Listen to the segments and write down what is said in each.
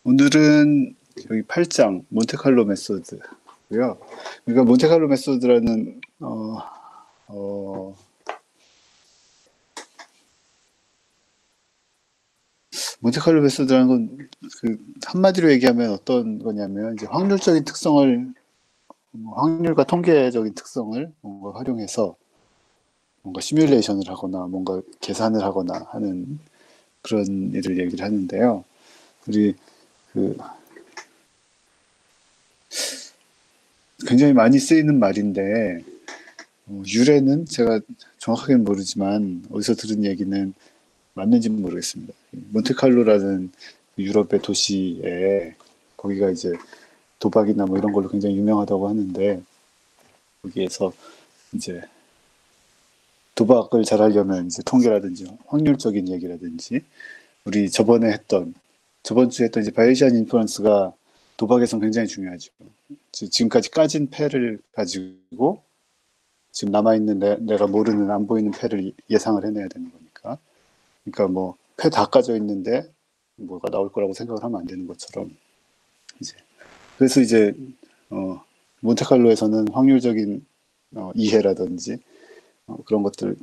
오늘은 여기 8장 몬테칼로 메소드고요. 그러니까 몬테칼로 메소드라는 어, 몬테칼로 메소드라는 건 그 한마디로 얘기하면 어떤 거냐면 이제 확률적인 특성을 확률과 통계적인 특성을 뭔가 활용해서 뭔가 시뮬레이션을 하거나 뭔가 계산을 하거나 하는 그런 일을 얘기를 하는데요. 우리 그 굉장히 많이 쓰이는 말인데 유래는 제가 정확하게는 모르지만 어디서 들은 얘기는 맞는지는 모르겠습니다. 몬테칼로라는 유럽의 도시에 거기가 이제 도박이나 뭐 이런 걸로 굉장히 유명하다고 하는데 거기에서 이제 도박을 잘하려면 이제 통계라든지 확률적인 얘기라든지 우리 저번 주에 했던 이제 바이에시안 인프런스가 도박에선 굉장히 중요하죠. 지금까지 까진 패를 가지고 지금 남아있는 내가 모르는 안 보이는 패를 예상을 해내야 되는 거니까. 그러니까 뭐 패 다 까져 있는데 뭐가 나올 거라고 생각을 하면 안 되는 것처럼 이제 그래서 이제 몬테칼로에서는 확률적인 이해라든지 그런 것들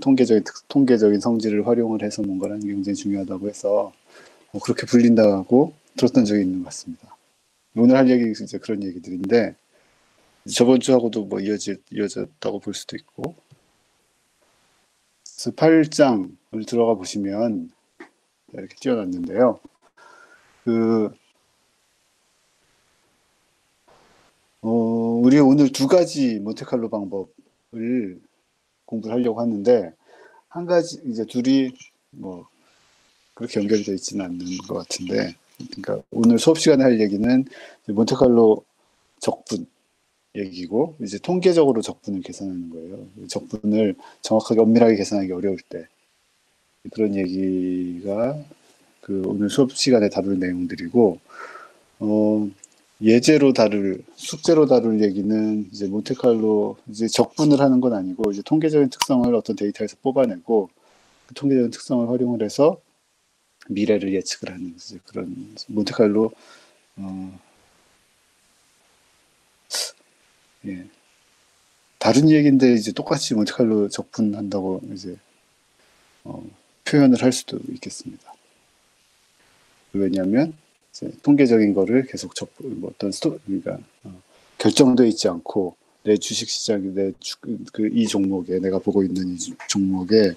통계적인 성질을 활용을 해서 뭔가를 하는 게 굉장히 중요하다고 해서 그렇게 불린다고 들었던 적이 있는 것 같습니다. 오늘 할 얘기 이제 그런 얘기들인데 저번 주하고도 뭐 이어졌다고 볼 수도 있고 그래서 8장을 들어가 보시면 이렇게 띄워놨는데요. 그 우리 오늘 두 가지 몬테칼로 방법을 공부를 하려고 하는데 한 가지 이제 둘이 뭐 그렇게 연결되어 있지는 않는 것 같은데 그러니까 오늘 수업 시간에 할 얘기는 몬테칼로 적분 얘기고 이제 통계적으로 적분을 계산하는 거예요. 적분을 정확하게 엄밀하게 계산하기 어려울 때 그런 얘기가 그 오늘 수업 시간에 다룰 내용들이고 어, 숙제로 다룰 얘기는 이제 몬테칼로 이제 적분을 하는 건 아니고 이제 통계적인 특성을 어떤 데이터에서 뽑아내고 그 통계적인 특성을 활용을 해서 미래를 예측을 하는 이제 그런 몬테칼로 어, 예. 다른 얘기인데 이제 똑같이 몬테칼로 적분한다고 이제 어, 표현을 할 수도 있겠습니다. 왜냐하면 이제 통계적인 거를 계속 뭐 어떤 그러니까 결정돼 있지 않고 내 주식 시장이 이 종목에 내가 보고 있는 이 종목의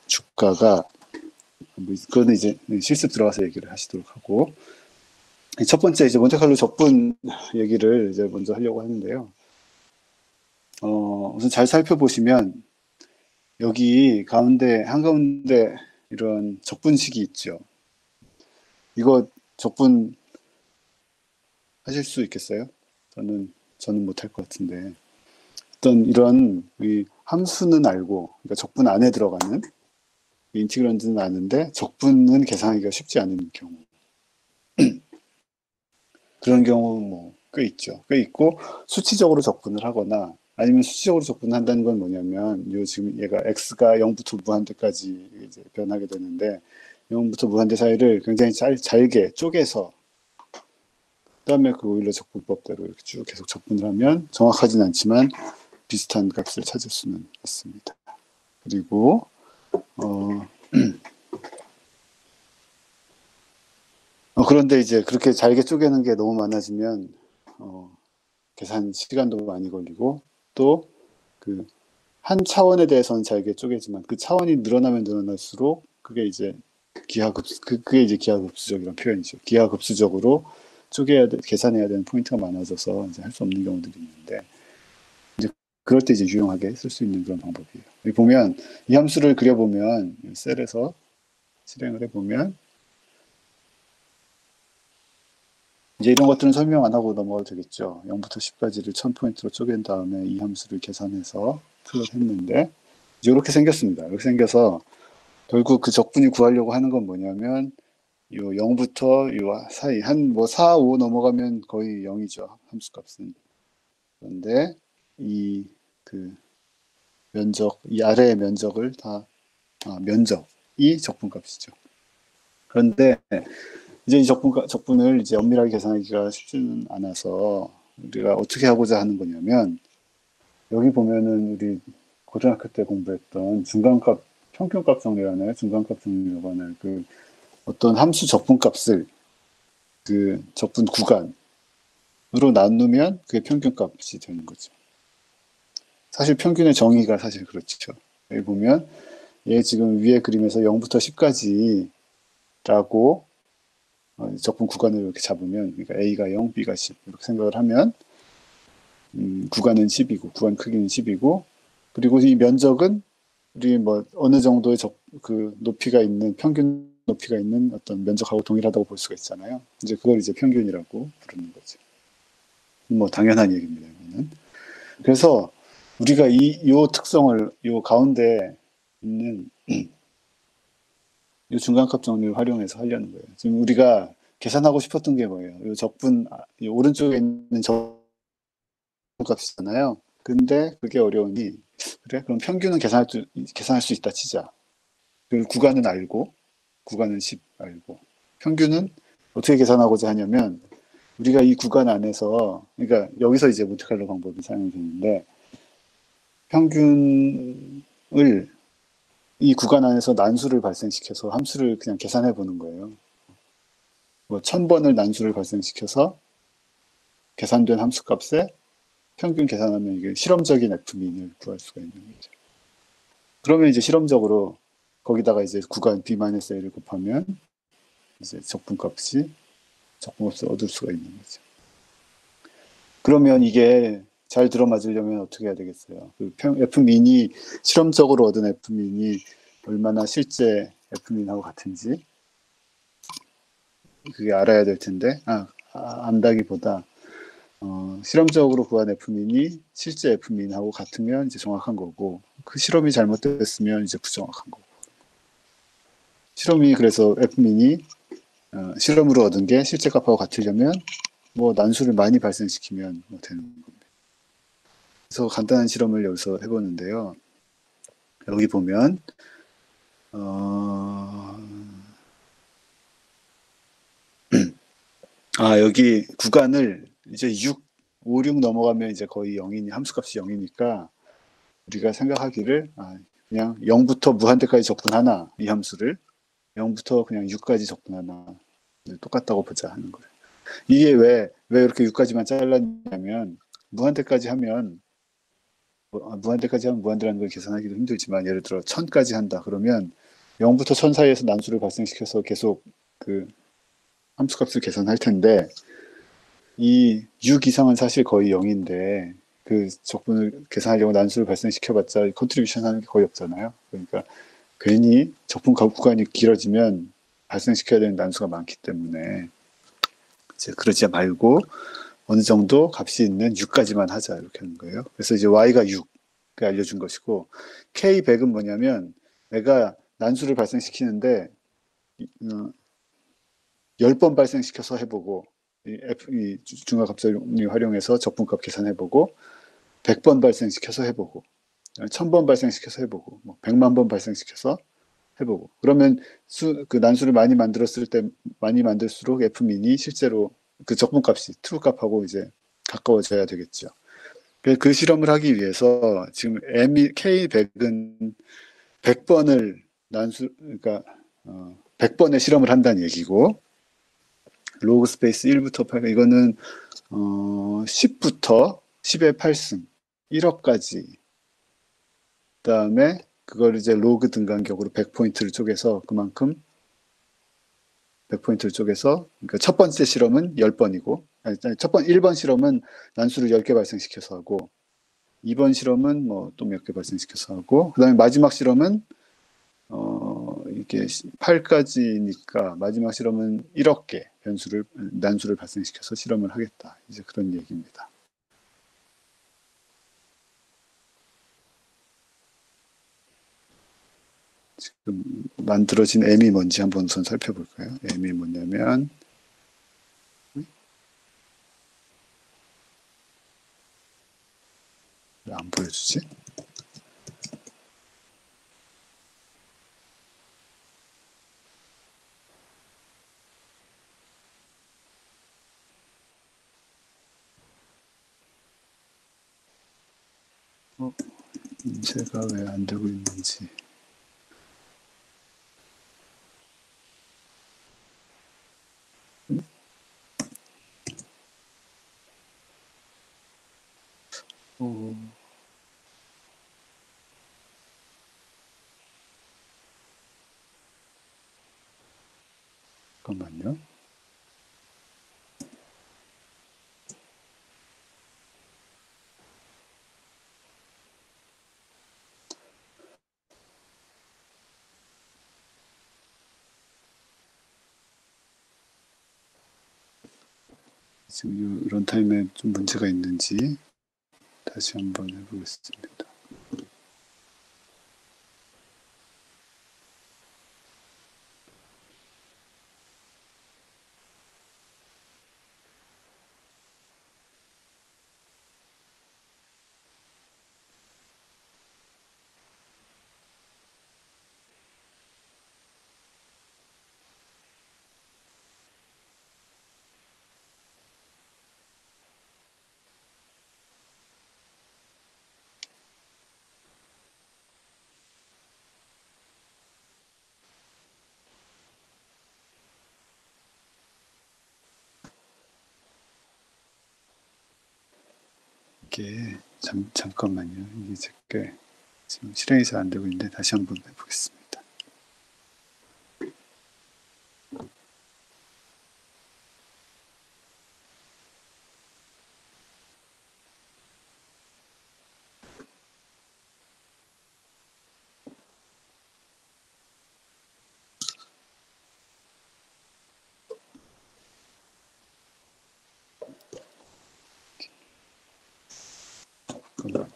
주가가 뭐 그거는 이제 실습 들어가서 얘기를 하시도록 하고 첫 번째 이제 몬테칼로 적분 얘기를 이제 먼저 하려고 하는데요. 우선 잘 살펴보시면 여기 가운데 한가운데 이런 적분식이 있죠. 이거 적분 하실 수 있겠어요? 저는 못할 것 같은데 어떤 이런 함수는 알고 그러니까 적분 안에 들어가는 인티그런드는 아는데 적분은 계산하기가 쉽지 않은 경우 그런 경우 뭐 꽤 있죠. 꽤 있고 수치적으로 적분을 하거나 아니면 수치적으로 적분한다는 건 뭐냐면 지금 얘가 x가 0부터 무한대까지 이제 변하게 되는데 0부터 무한대 사이를 굉장히 잘게 쪼개서 그다음에 그 오일러 적분법대로 이렇게 쭉 계속 적분을 하면 정확하진 않지만 비슷한 값을 찾을 수는 있습니다. 그리고 어, 그런데 이제 그렇게 잘게 쪼개는 게 너무 많아지면 계산 시간도 많이 걸리고 또 그 한 차원에 대해서는 잘게 쪼개지만 그 차원이 늘어나면 늘어날수록 그게 이제 기하급수적이라는 표현이죠. 기하급수적으로 계산해야 되는 포인트가 많아져서 이제 할 수 없는 경우들이 있는데 이제 그럴 때 이제 유용하게 쓸 수 있는 그런 방법이에요. 여기 보면 이 함수를 그려보면 셀에서 실행을 해보면 이제 이런 것들은 설명 안 하고 넘어가도 되겠죠. 0부터 10까지를 1000포인트로 쪼갠 다음에 이 함수를 계산해서 풀을 했는데 이렇게 생겼습니다. 이렇게 생겨서 결국 그 적분이 구하려고 하는 건 뭐냐면 요 0부터 요 사이 한 뭐 4, 5 넘어가면 거의 0이죠. 함수값은. 그런데 이 그 이 아래의 면적을 면적이 적분값이죠. 그런데 이제 이 적분을 이제 엄밀하게 계산하기가 쉽지는 않아서 우리가 어떻게 하고자 하는 거냐면, 여기 보면은 우리 고등학교 때 공부했던 중간값, 평균값 정리라나요? 중간값 정리라고 하나요? 그 어떤 함수 적분값을 그 적분 구간으로 나누면 그게 평균값이 되는 거죠. 사실 평균의 정의가 사실 그렇죠. 여기 보면 얘 지금 위에 그림에서 0부터 10까지라고 적분 구간을 이렇게 잡으면, 그러니까 A가 0, B가 10 이렇게 생각을 하면 구간은 10이고 구간 크기는 10이고, 그리고 이 면적은 우리 뭐 어느 정도의 그 높이가 있는, 평균 높이가 있는 어떤 면적하고 동일하다고 볼 수가 있잖아요. 이제 그걸 이제 평균이라고 부르는 거죠. 뭐 당연한 얘기입니다, 이거는. 그래서 우리가 요 특성을 요 가운데 있는 이 중간값 정리를 활용해서 하려는 거예요. 지금 우리가 계산하고 싶었던 게 뭐예요? 이 적분, 이 오른쪽에 있는 적분값이잖아요. 근데 그게 어려우니, 그래? 그럼 평균은 계산할 수 있다 치자. 그 구간은 알고, 구간은 10 알고. 평균은 어떻게 계산하고자 하냐면, 우리가 이 구간 안에서, 그러니까 여기서 이제 몬테칼로 방법이 사용되는데, 평균을 이 구간 안에서 난수를 발생시켜서 함수를 그냥 계산해 보는 거예요. 뭐 1000번을 난수를 발생시켜서 계산된 함수값에 평균 계산하면 이게 실험적인 F민을 구할 수가 있는 거죠. 그러면 이제 실험적으로 거기다가 이제 구간 B-A를 곱하면 이제 적분값을 얻을 수가 있는 거죠. 그러면 이게 잘 들어맞으려면 어떻게 해야 되겠어요? 그 F민이, 실험적으로 얻은 F민이 얼마나 실제 F민하고 같은지 그게 알아야 될 텐데, 안다기보다 실험적으로 구한 F민이 실제 F민하고 같으면 이제 정확한 거고, 그 실험이 잘못됐으면 이제 부정확한 거고. 실험이, 그래서 F민이 실험으로 얻은 게 실제 값하고 같으려면 뭐 난수를 많이 발생시키면 뭐 되는 겁니다. 그래서 간단한 실험을 여기서 해보는데요. 여기 보면 여기 구간을 이제 5, 6 넘어가면 이제 거의 0이니, 함수값이 0이니까 우리가 생각하기를 그냥 0부터 무한대까지 적분하나, 이 함수를 0부터 그냥 6까지 적분하나, 똑같다고 보자 하는 거예요. 이게 왜 이렇게 6까지만 잘랐냐면, 무한대까지 하면 무한대라는 걸 계산하기도 힘들지만, 예를 들어 1000까지 한다 그러면 0부터 1000 사이에서 난수를 발생시켜서 계속 그 함수값을 계산할 텐데, 이 6 이상은 사실 거의 0인데 그 적분을 계산하려고 난수를 발생시켜봤자 컨트리뷰션 하는 게 거의 없잖아요. 그러니까 괜히 적분 구간이 길어지면 발생시켜야 되는 난수가 많기 때문에 이제 그러지 말고 어느 정도 값이 있는 6까지만 하자, 이렇게 하는 거예요. 그래서 이제 y가 6 알려준 것이고, k100은 뭐냐면 내가 난수를 발생시키는데 10번 발생시켜서 해보고, 이 중화값을 활용해서 적분값 계산해보고, 100번 발생시켜서 해보고, 1000번 발생시켜서 해보고, 뭐 100만 번 발생시켜서 해보고. 그러면 그 난수를 많이 만들수록 F민이 실제로 그 적분값이 true 값하고 이제 가까워져야 되겠죠. 그 실험을 하기 위해서 지금 K100은 100번을 그러니까 100번의 실험을 한다는 얘기고, 로그 스페이스 1부터 8, 이거는 10부터 10의 8승 1억까지, 그다음에 그걸 이제 로그 등간격으로 100포인트를 쪼개서 그만큼 100포인트를 쪼개서, 그러니까 첫 번째 실험은 10번이고, 1번 실험은 난수를 10개 발생시켜서 하고, 2번 실험은 뭐 또 몇 개 발생시켜서 하고, 그다음에 마지막 실험은 이게 8까지니까 마지막 실험은 1억 개 난수를 발생시켜서 실험을 하겠다. 이제 그런 얘기입니다. 지금 만들어진 M이 뭔지 한번 우선 살펴볼까요? M이 뭐냐면, 왜 안 보여주지? 인쇄가 왜 안 되고 있는지. 잠깐만요. 지금 이 런타임에 좀 문제가 있는지 다시 한번 해보겠습니다. 이게 잠깐만요. 이게 제게 지금 실행이 잘 안 되고 있는데 다시 한번 해보겠습니다. 잠깐만요.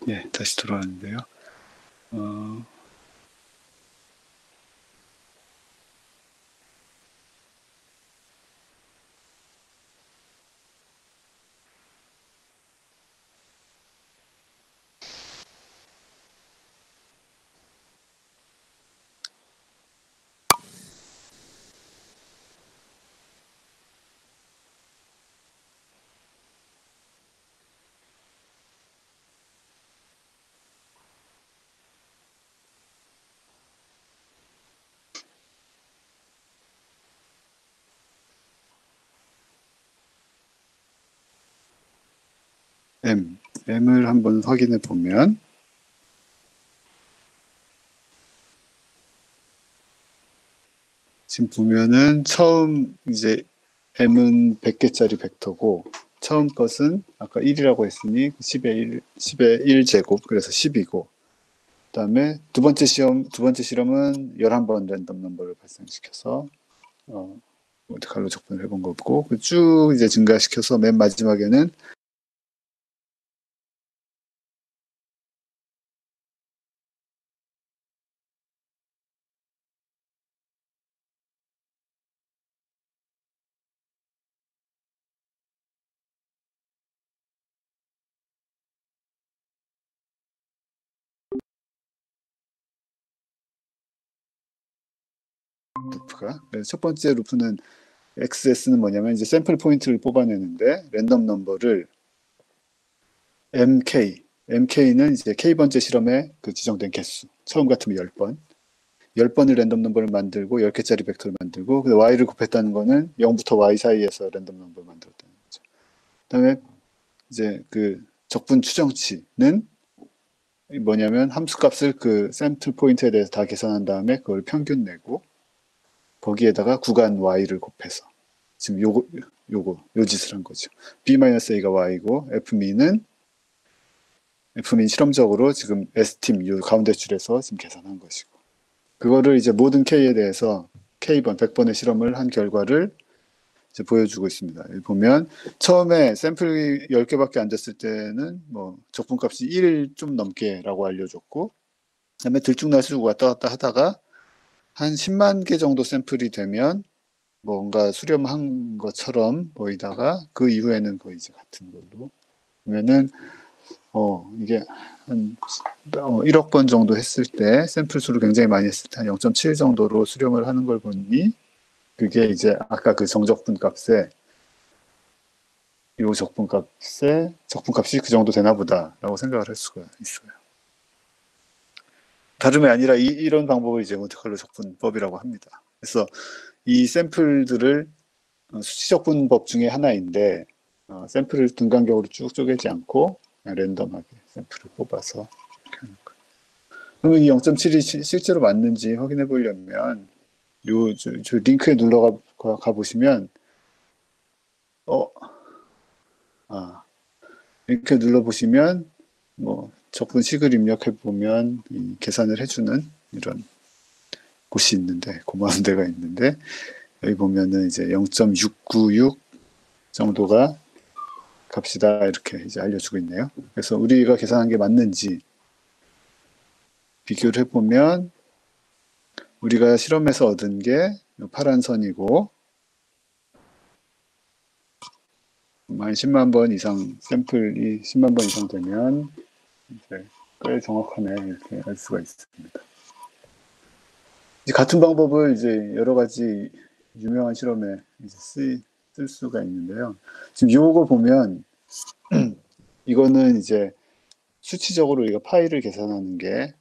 예, 다시 돌아왔는데요. M을 한번 확인해 보면 지금 보면은 처음 이제 M은 100개짜리 벡터고 처음 것은 아까 1이라고 했으니 10의 1제곱 그래서 10이고 그다음에 두 번째 실험은 11번 랜덤 넘버를 발생시켜서 모데칼로 적분을 해본 거고 쭉 이제 증가시켜서 맨 마지막에는 루프가 그래서 첫 번째 루프는 XS는 뭐냐면 이제 샘플 포인트를 뽑아내는데 랜덤 넘버를 MK는 이제 K번째 실험에 그 지정된 개수. 처음 같으면 10번. 10번을 랜덤 넘버를 만들고 10개짜리 벡터를 만들고 그 Y를 곱했다는 거는 0부터 Y 사이에서 랜덤 넘버를 만들었다는 거죠. 그다음에 이제 그 적분 추정치는 뭐냐면 함수값을 그 샘플 포인트에 대해서 다 계산한 다음에 그걸 평균 내고 거기에다가 구간 Y를 곱해서 지금 요 짓을 한 거죠. B-A가 Y고 F미는 F민 실험적으로 지금 S팀 요 가운데 줄에서 지금 계산한 것이고, 그거를 이제 모든 K에 대해서 K번, 100번의 실험을 한 결과를 이제 보여주고 있습니다. 여기 보면 처음에 샘플이 10개밖에 안 됐을 때는 뭐 적분값이 1 좀 넘게라고 알려줬고, 그다음에 들쭉날쭉 왔다 갔다 하다가 한 10만 개 정도 샘플이 되면 뭔가 수렴한 것처럼 보이다가 그 이후에는 거의 이제 같은 걸로 보면은 이게 한 1억 번 정도 했을 때 샘플 수를 굉장히 많이 했을 때 한 0.7 정도로 수렴을 하는 걸 보니 그게 이제 아까 그 정적분 값에 이 적분값이 그 정도 되나 보다라고 생각을 할 수가 있어요. 다름이 아니라 이런 방법을 이제 몬테칼로 적분법이라고 합니다. 그래서 이 샘플들을 수치적분법 중에 하나인데 샘플을 등간격으로 쭉 쪼개지 않고 그냥 랜덤하게 샘플을 뽑아서 이렇게 하는 거예요. 그러면 이 0.7이 실제로 맞는지 확인해 보려면 저 링크에 눌러 가보시면 링크에 눌러보시면 뭐 적분식을 입력해 보면 계산을 해주는 이런 곳이 있는데, 고마운 데가 있는데, 여기 보면은 이제 0.696 정도가 값이다 이렇게 이제 알려주고 있네요. 그래서 우리가 계산한 게 맞는지 비교를 해보면 우리가 실험에서 얻은 게 파란 선이고, 만 10만 번 이상 샘플이 10만 번 이상 되면 이제 꽤 정확하네 이렇게 알 수가 있습니다. 같은 방법을 이제 여러 가지 유명한 실험에 이제 쓸 수가 있는데요. 지금 요거 보면 이거는 이제 수치적으로 우리가 파이를 계산하는 게,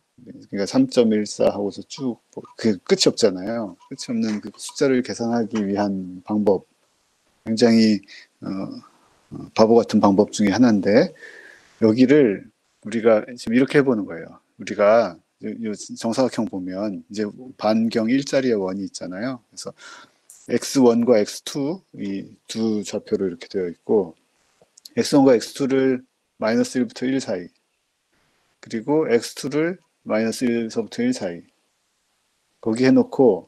그러니까 3.14 하고서 쭉 그 끝이 없잖아요. 끝이 없는 그 숫자를 계산하기 위한 방법, 굉장히 바보 같은 방법 중에 하나인데, 여기를 우리가 지금 이렇게 해보는 거예요. 우리가 요 정사각형 보면 이제 반경 1짜리의 원이 있잖아요. 그래서 x1과 x2 이 두 좌표로 이렇게 되어 있고, x1과 x2를 마이너스 1부터 1 사이, 그리고 x2를 마이너스 1서부터 1 사이, 거기 해놓고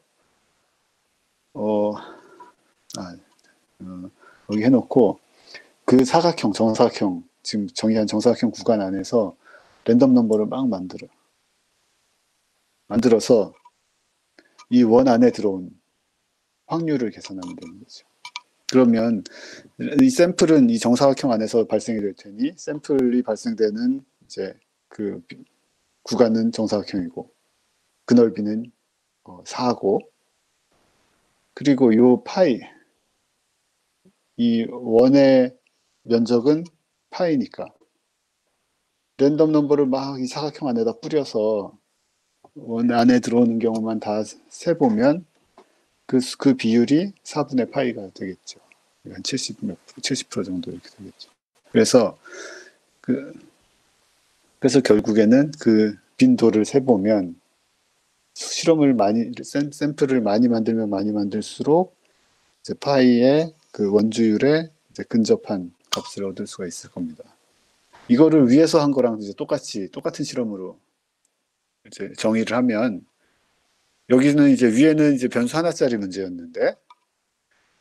거기 해놓고 그 사각형, 정사각형, 지금 정의한 정사각형 구간 안에서 랜덤 넘버를 막 만들어서 이 원 안에 들어온 확률을 계산하면 되는 거죠. 그러면 이 샘플은 이 정사각형 안에서 발생이 될 테니 샘플이 발생되는 이제 그 구간은 정사각형이고 그 넓이는 4고, 그리고 요 파이, 이 원의 면적은 파이니까 랜덤 넘버를 막 이 사각형 안에다 뿌려서 원 안에 들어오는 경우만 다 세보면 그 비율이 4분의 파이가 되겠죠. 한 70% 정도 이렇게 되겠죠. 그래서 그래서 결국에는 그 빈도를 세보면 샘플을 많이 만들면 많이 만들수록 이제 파이의 그 원주율에 이제 근접한 값을 얻을 수가 있을 겁니다. 이거를 위에서 한 거랑 이제 똑같은 실험으로 이제 정의를 하면, 여기는 이제 위에는 이제 변수 하나짜리 문제였는데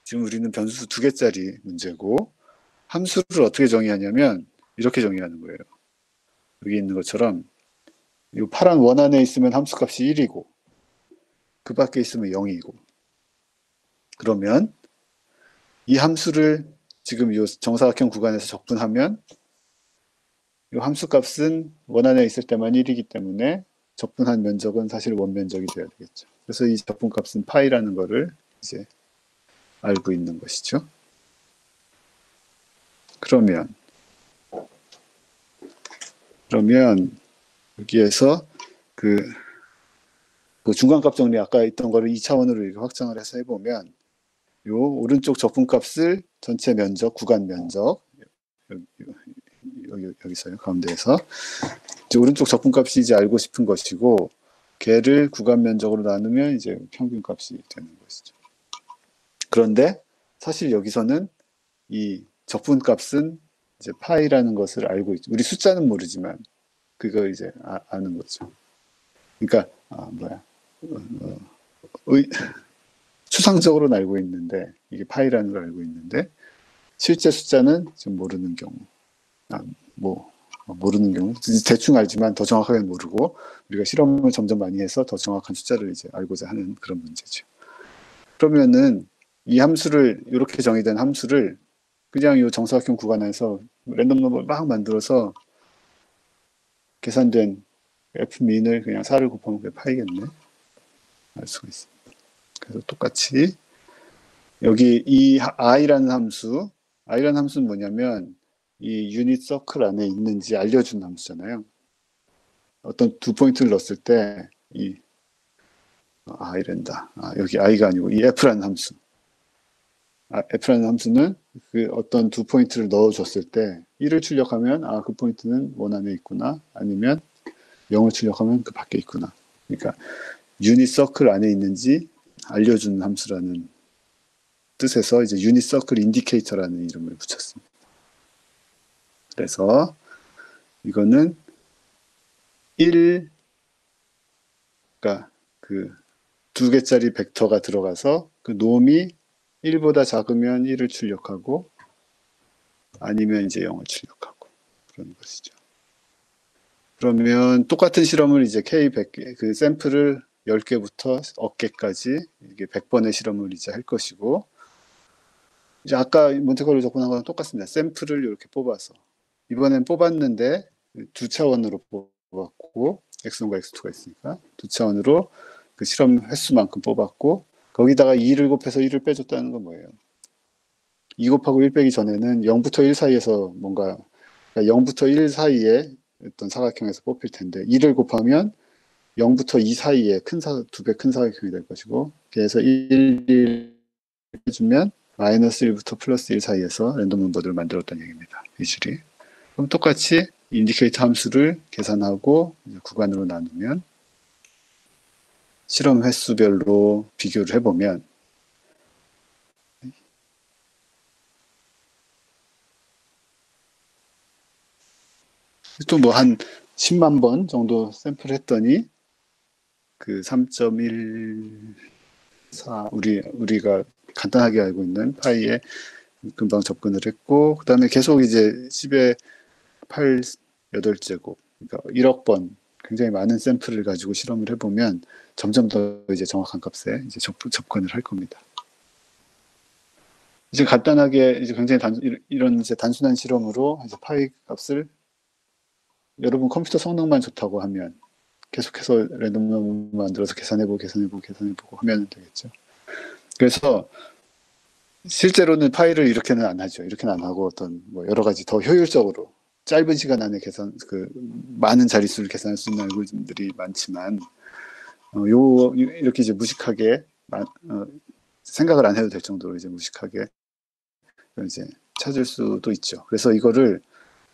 지금 우리는 변수 2개짜리 문제고, 함수를 어떻게 정의하냐면 이렇게 정의하는 거예요. 여기 있는 것처럼 이 파란 원 안에 있으면 함수값이 1이고 그 밖에 있으면 0이고, 그러면 이 함수를 지금 이 정사각형 구간에서 적분하면 이 함수값은 원 안에 있을 때만 1이기 때문에 적분한 면적은 사실 원 면적이 돼야 되겠죠. 그래서 이 적분값은 파이라는 거를 이제 알고 있는 것이죠. 그러면 여기에서 그 중간값 정리 아까 있던 거를 2차원으로 이렇게 확장을 해서 해보면 요 오른쪽 적분값을 전체 면적, 구간 면적, 여기서요, 가운데에서 이제 오른쪽 적분값이 이제 알고 싶은 것이고, 걔를 구간 면적으로 나누면 이제 평균값이 되는 것이죠. 그런데 사실 여기서는 이 적분값은 이제 파이라는 것을 알고 있죠. 우리 숫자는 모르지만 그거 이제 아는 거죠. 그러니까 추상적으로는 알고 있는데 이게 파이라는 걸 알고 있는데 실제 숫자는 지금 모르는 경우, 모르는 경우 대충 알지만 더 정확하게 모르고 우리가 실험을 점점 많이 해서 더 정확한 숫자를 이제 알고자 하는 그런 문제죠. 그러면은 이 함수를 이렇게 정의된 함수를 그냥 이 정사각형 구간에서 랜덤 넘버를 막 만들어서 계산된 F민을 그냥 4를 곱하면 그게 파이겠네. 알 수가 있습니다. 그래서 똑같이 여기 이 i라는 함수는 뭐냐면 이 유닛 서클 안에 있는지 알려주는 함수잖아요. 어떤 두 포인트를 넣었을 때 i랜다. 여기 i가 아니고 이 f라는 함수. f라는 함수는 그 어떤 두 포인트를 넣어줬을 때 1을 출력하면 그 포인트는 원 안에 있구나. 아니면 0을 출력하면 그 밖에 있구나. 그러니까 유닛 서클 안에 있는지 알려주는 함수라는 뜻에서 이제 유닛 서클 인디케이터라는 이름을 붙였습니다. 그래서 이거는 1, 그러니까 그 두 개짜리 벡터가 들어가서 그 놈이 1보다 작으면 1을 출력하고 아니면 이제 0을 출력하고 그런 것이죠. 그러면 똑같은 실험을 이제 K 100개, 그 샘플을 10개부터 10개까지 이게 100번의 실험을 이제 할 것이고 이제 아까 몬테칼로 접근한 거랑 똑같습니다. 샘플을 이렇게 뽑아서 이번엔 뽑았는데 두 차원으로 뽑았고 x1과 x2가 있으니까 두 차원으로 그 실험 횟수만큼 뽑았고 거기다가 2를 곱해서 1을 빼줬다는 건 뭐예요? 2 곱하고 1 빼기 전에는 0부터 1 사이에서 뭔가 그러니까 0부터 1 사이에 어떤 사각형에서 뽑힐 텐데 2를 곱하면 0부터 2 사이에 두 배 큰 사각형이 될 것이고 그래서 1 해주면 마이너스 1부터 플러스 1 사이에서 랜덤 넘버들을 만들었다는 얘기입니다. 이 줄이. 그럼 똑같이 인디케이터 함수를 계산하고 구간으로 나누면 실험 횟수별로 비교를 해보면 또 뭐 한 10만 번 정도 샘플 했더니 그 3.14 우리가 간단하게 알고 있는 파이에 금방 접근을 했고 그 다음에 계속 이제 10의 8, 8제곱 그러니까 1억 번 굉장히 많은 샘플을 가지고 실험을 해보면 점점 더 이제 정확한 값에 이제 접근을 할 겁니다. 이제 간단하게 이제 굉장히 이런 이제 단순한 실험으로 이제 파이 값을 여러분 컴퓨터 성능만 좋다고 하면 계속해서 랜덤 넘버 만들어서 계산해보고 하면 되겠죠. 그래서 실제로는 파이를 이렇게는 안 하죠. 이렇게는 안 하고 어떤 뭐 여러 가지 더 효율적으로 짧은 시간 안에 많은 자릿수를 계산할 수 있는 알고리즘들이 많지만 이렇게 이제 무식하게 생각을 안 해도 될 정도로 이제 무식하게 이제 찾을 수도 있죠. 그래서 이거를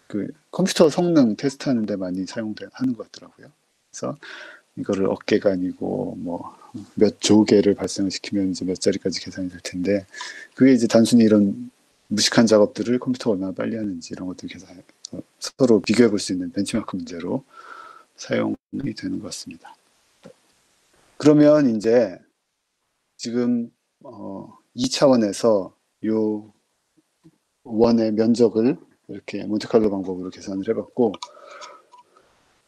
그 컴퓨터 성능 테스트하는 데 많이 하는 것 같더라고요. 그래서 이거를 억 개가 아니고 뭐 몇 조 개를 발생을 시키면 이제 몇 자리까지 계산이 될 텐데 그게 이제 단순히 이런 무식한 작업들을 컴퓨터가 얼마나 빨리 하는지 이런 것들 서로 비교해 볼 수 있는 벤치마크 문제로 사용이 되는 것 같습니다. 그러면 이제 지금 2차원에서 요 원의 면적을 이렇게 몬테칼로 방법으로 계산을 해봤고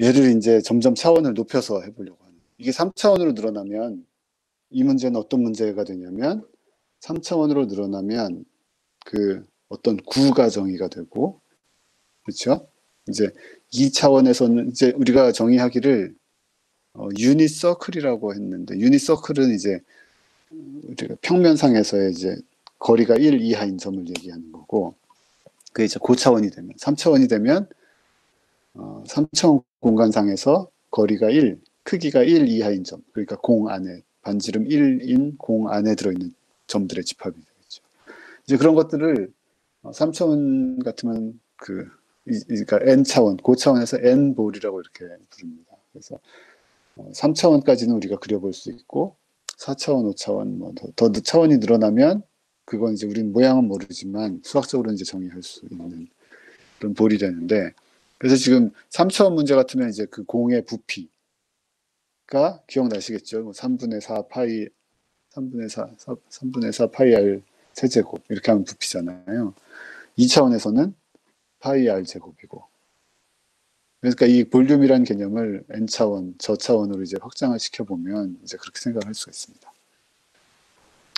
얘를 이제 점점 차원을 높여서 해보려고 하는 이게 3차원으로 늘어나면 이 문제는 어떤 문제가 되냐면 3차원으로 늘어나면 그 어떤 구가 정의가 되고 그렇죠? 이제 2차원에서는 이제 우리가 정의하기를 유닛 서클이라고 했는데 유닛 서클은 이제 우리가 평면상에서의 이제 거리가 1 이하인 점을 얘기하는 거고 그게 이제 고차원이 되면 3차원이 되면 3차원 공간상에서 거리가 1, 크기가 1 이하인 점 그러니까 공 안에 반지름 1인 공 안에 들어있는 점들의 집합이 되겠죠. 이제 그런 것들을 3차원 같으면 그러니까 n차원, 고차원에서 n볼이라고 이렇게 부릅니다. 그래서 3차원까지는 우리가 그려볼 수 있고 4차원, 5차원 뭐 더 차원이 늘어나면 그건 이제 우리는 모양은 모르지만 수학적으로 이제 정의할 수 있는 그런 볼이 되는데 그래서 지금 3차원 문제 같으면 이제 그 공의 부피가 기억나시겠죠? 뭐 3분의 4 파이, 3분의 4 파이 r 세제곱 이렇게 하면 부피잖아요. 2차원에서는 파이 r 제곱이고. 그러니까 이 볼륨이라는 개념을 n차원, 저차원으로 이제 확장을 시켜보면 이제 그렇게 생각할 수가 있습니다.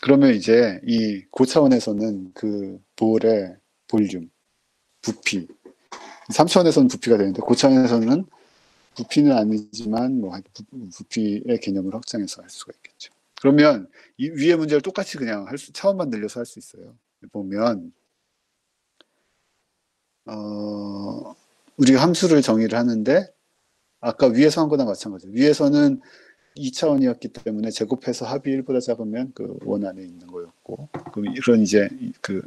그러면 이제 이 고차원에서는 그 볼의 볼륨, 부피, 3차원에서는 부피가 되는데 고차원에서는 부피는 아니지만 뭐 부피의 개념을 확장해서 할 수가 있겠죠. 그러면 이 위의 문제를 똑같이 그냥 차원만 늘려서 할 수 있어요. 보면 우리가 함수를 정의를 하는데 아까 위에서 한 거나 마찬가지예요. 위에서는 2차원이었기 때문에 제곱해서 합이 1보다 작으면 그 원 안에 있는 거였고, 그런 이제 그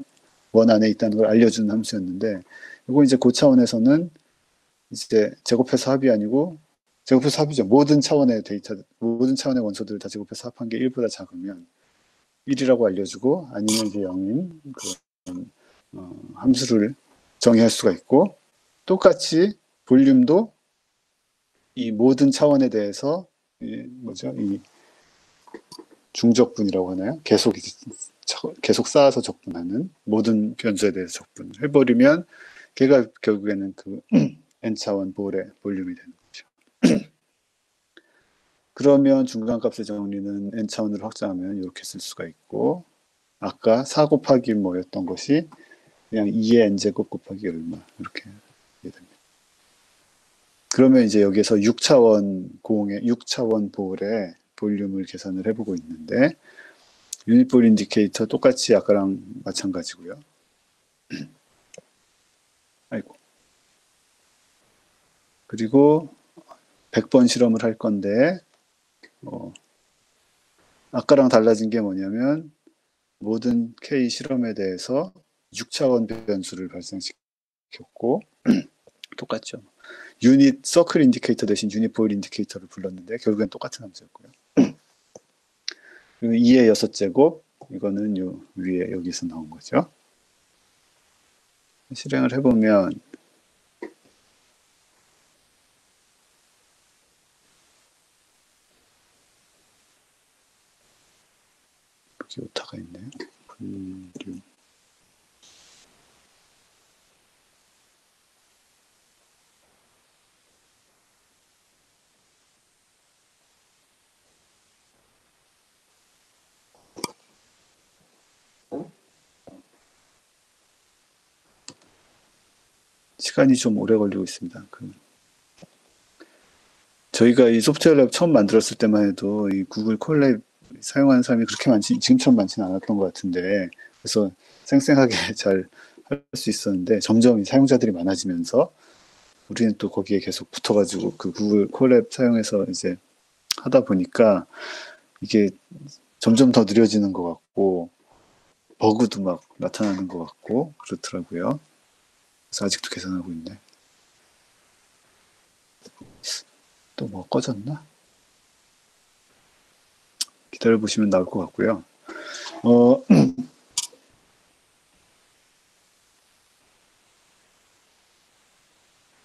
원 안에 있다는 걸 알려주는 함수였는데, 이거 이제 고차원에서는 이제 제곱해서 합이 아니고, 제곱해서 합이죠. 모든 차원의 데이터, 모든 차원의 원소들을 다 제곱해서 합한 게 1보다 작으면 1이라고 알려주고, 아니면 이제 0인 그 함수를 정의할 수가 있고, 똑같이 볼륨도 이 모든 차원에 대해서 이 중적분이라고 하나요? 계속 쌓아서 적분하는 모든 변수에 대해서 적분을 해버리면 걔가 결국에는 그 n차원 볼의 볼륨이 되는 거죠. 그러면 중간값의 정리는 n차원으로 확장하면 이렇게 쓸 수가 있고, 아까 4 곱하기 뭐였던 것이 그냥 2의 n제곱 곱하기 얼마 이렇게 됩니다. 그러면 이제 여기에서 6차원 볼의 볼륨을 계산을 해보고 있는데, 유닛볼 인디케이터 똑같이 아까랑 마찬가지고요. 아이고. 그리고 100번 실험을 할 건데, 아까랑 달라진 게 뭐냐면 모든 K 실험에 대해서 6차원 변수를 발생시켰고 똑같죠. 유닛 서클 인디케이터 대신 유닛 보일 인디케이터를 불렀는데 결국엔 똑같은 함수였고요. 그리고 2의 6제곱, 이거는 요 위에 여기서 나온 거죠. 실행을 해보면 여기 오타가 있네요. 볼륨. 시간이 좀 오래 걸리고 있습니다. 저희가 이 소프트웨어 랩 처음 만들었을 때만 해도 이 구글 콜랩 사용하는 사람이 그렇게 지금처럼 많지는 않았던 것 같은데, 그래서 쌩쌩하게 잘 할 수 있었는데, 점점 사용자들이 많아지면서 우리는 또 거기에 계속 붙어가지고 그 구글 콜랩 사용해서 이제 하다 보니까 이게 점점 더 느려지는 것 같고, 버그도 막 나타나는 것 같고, 그렇더라고요. 그래서 아직도 계산하고 있네. 또 뭐 꺼졌나? 기다려보시면 나올 것 같고요.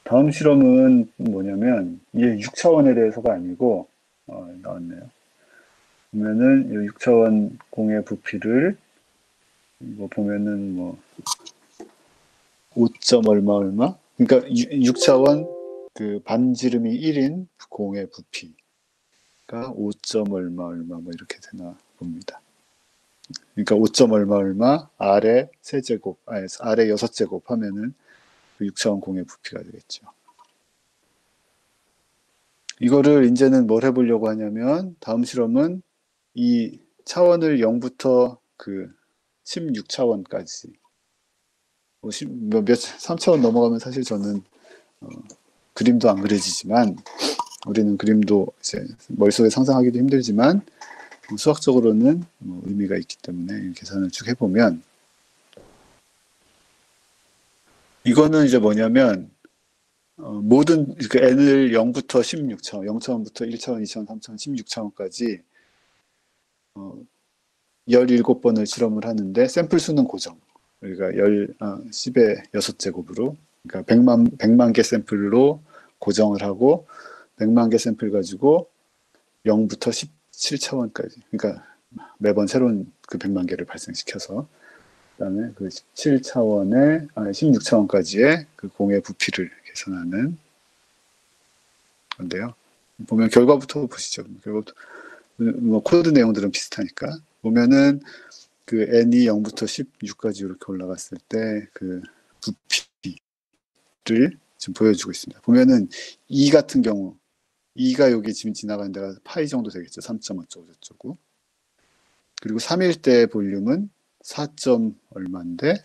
다음 실험은 뭐냐면, 이게 6차원에 대해서가 아니고, 나왔네요. 보면은, 이 6차원 공의 부피를, 뭐 보면은 뭐, 5점 얼마 얼마? 그러니까 6차원 그 반지름이 1인 공의 부피가 5점 얼마 얼마 뭐 이렇게 되나 봅니다. 그러니까 5점 얼마 얼마 아래 세제곱, 아래 6제곱 하면은 그 6차원 공의 부피가 되겠죠. 이거를 이제는 뭘 해보려고 하냐면 다음 실험은 이 차원을 0부터 그 16차원까지 3차원 넘어가면 사실 저는 그림도 안 그려지지만 우리는 그림도 이제 머릿속에 상상하기도 힘들지만 수학적으로는 의미가 있기 때문에 계산을 쭉 해보면 이거는 이제 뭐냐면 모든 그 n을 0부터 16차원, 0차원부터 1차원, 2차원, 3차원, 16차원까지 17번을 실험을 하는데 샘플 수는 고정. 우리가 10의 6제곱으로 그러니까 100만 개 샘플로 고정을 하고 100만 개 샘플 가지고 0부터 17차원까지 그러니까 매번 새로운 그 100만 개를 발생시켜서 그다음에 그 17차원의 16차원까지의 그 공의 부피를 계산하는 건데요. 보면 결과부터 보시죠. 결과부터 뭐 코드 내용들은 비슷하니까 보면은 그 n이 0부터 16까지 이렇게 올라갔을 때 그 부피를 지금 보여주고 있습니다. 보면은 2 같은 경우 2가 여기 지금 지나가는 데가 파이 정도 되겠죠. 3점 어쩌고 저쩌고. 그리고 3일 때 볼륨은 4점 얼마인데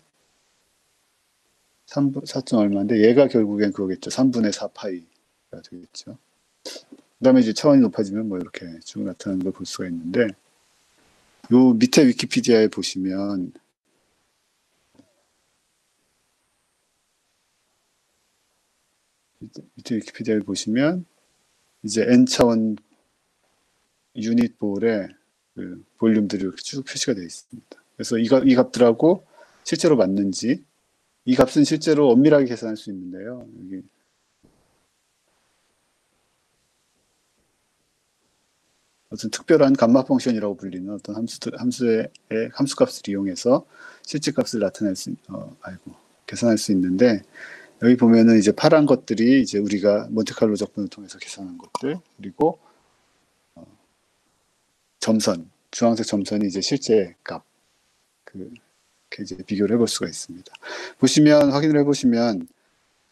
4점 얼마인데 얘가 결국엔 그거겠죠. 3분의 4 파이가 되겠죠. 그 다음에 이제 차원이 높아지면 뭐 이렇게 쭉 나타나는 걸 볼 수가 있는데 요 밑에 위키피디아에 보시면 밑에 위키피디아에 보시면 이제 n차원 유닛 볼에 그 볼륨들이 이렇게 쭉 표시가 되어 있습니다. 그래서 이 값들하고 실제로 맞는지 이 값은 실제로 엄밀하게 계산할 수 있는데요. 여기 어떤 특별한 감마 펑션이라고 불리는 어떤 함수의 함수값을 이용해서 실제 값을 나타낼 수, 계산할 수 있는데 여기 보면은 이제 파란 것들이 이제 우리가 몬테칼로 적분을 통해서 계산한 것들 그리고 점선 주황색 점선이 이제 실제 값 이렇게 이제 비교를 해볼 수가 있습니다. 보시면 확인을 해보시면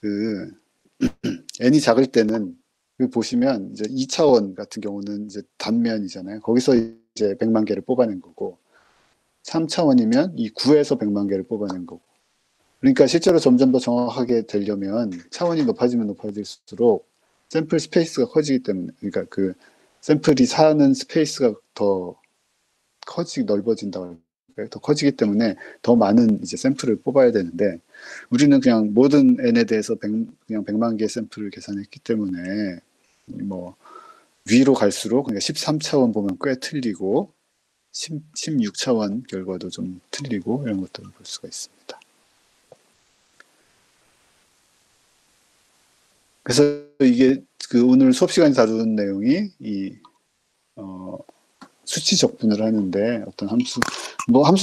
그 n이 작을 때는 보시면 이제 2차원 같은 경우는 이제 단면이잖아요. 거기서 이제 100만 개를 뽑아낸 거고 3차원이면 이 9에서 100만 개를 뽑아낸 거고 그러니까 실제로 점점 더 정확하게 되려면 차원이 높아지면 높아질수록 샘플 스페이스가 커지기 때문에 그러니까 그 샘플이 사는 스페이스가 더 넓어진다고 할까요? 더 커지기 때문에 더 많은 이제 샘플을 뽑아야 되는데 우리는 그냥 모든 n에 대해서 그냥 100만 개의 샘플을 계산했기 때문에 뭐 위로 갈수록 그러니까 13차원 보면 꽤 틀리고 16차원 결과도 좀 틀리고 이런 것들을 볼 수가 있습니다. 그래서 이게 그 오늘 수업 시간에 다룬 내용이 이 수치 적분을 하는데 어떤 함수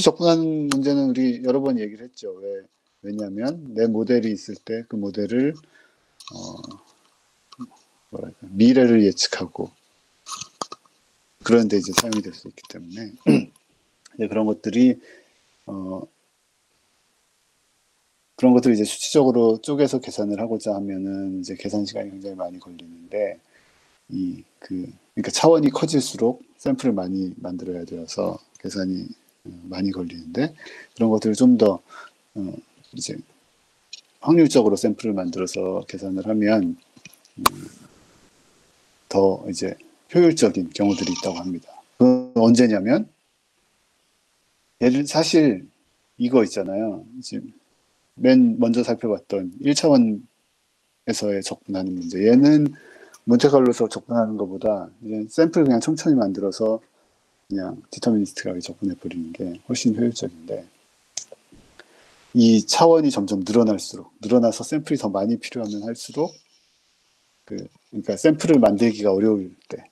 적분하는 문제는 우리 여러 번 얘기를 했죠. 왜냐하면 내 모델이 있을 때 그 모델을 미래를 예측하고 그런데 이제 사용이 될 수 있기 때문에 그런 것들이 이제 수치적으로 쪼개서 계산을 하고자 하면은 이제 계산 시간이 굉장히 많이 걸리는데 그러니까 차원이 커질수록 샘플을 많이 만들어야 되어서 계산이 많이 걸리는데 그런 것들을 좀 더 이제 확률적으로 샘플을 만들어서 계산을 하면 더 이제 효율적인 경우들이 있다고 합니다. 그건 언제냐면 사실 이거 있잖아요. 지금 맨 먼저 살펴봤던 1차원에서의 적분하는 문제. 얘는 몬테칼로에서 적분하는 것보다 이제 샘플 그냥 천천히 만들어서 그냥 디터미니스틱하게 적분해버리는 게 훨씬 효율적인데 이 차원이 점점 늘어나서 샘플이 더 많이 필요하면 할수록 그러니까 샘플을 만들기가 어려울 때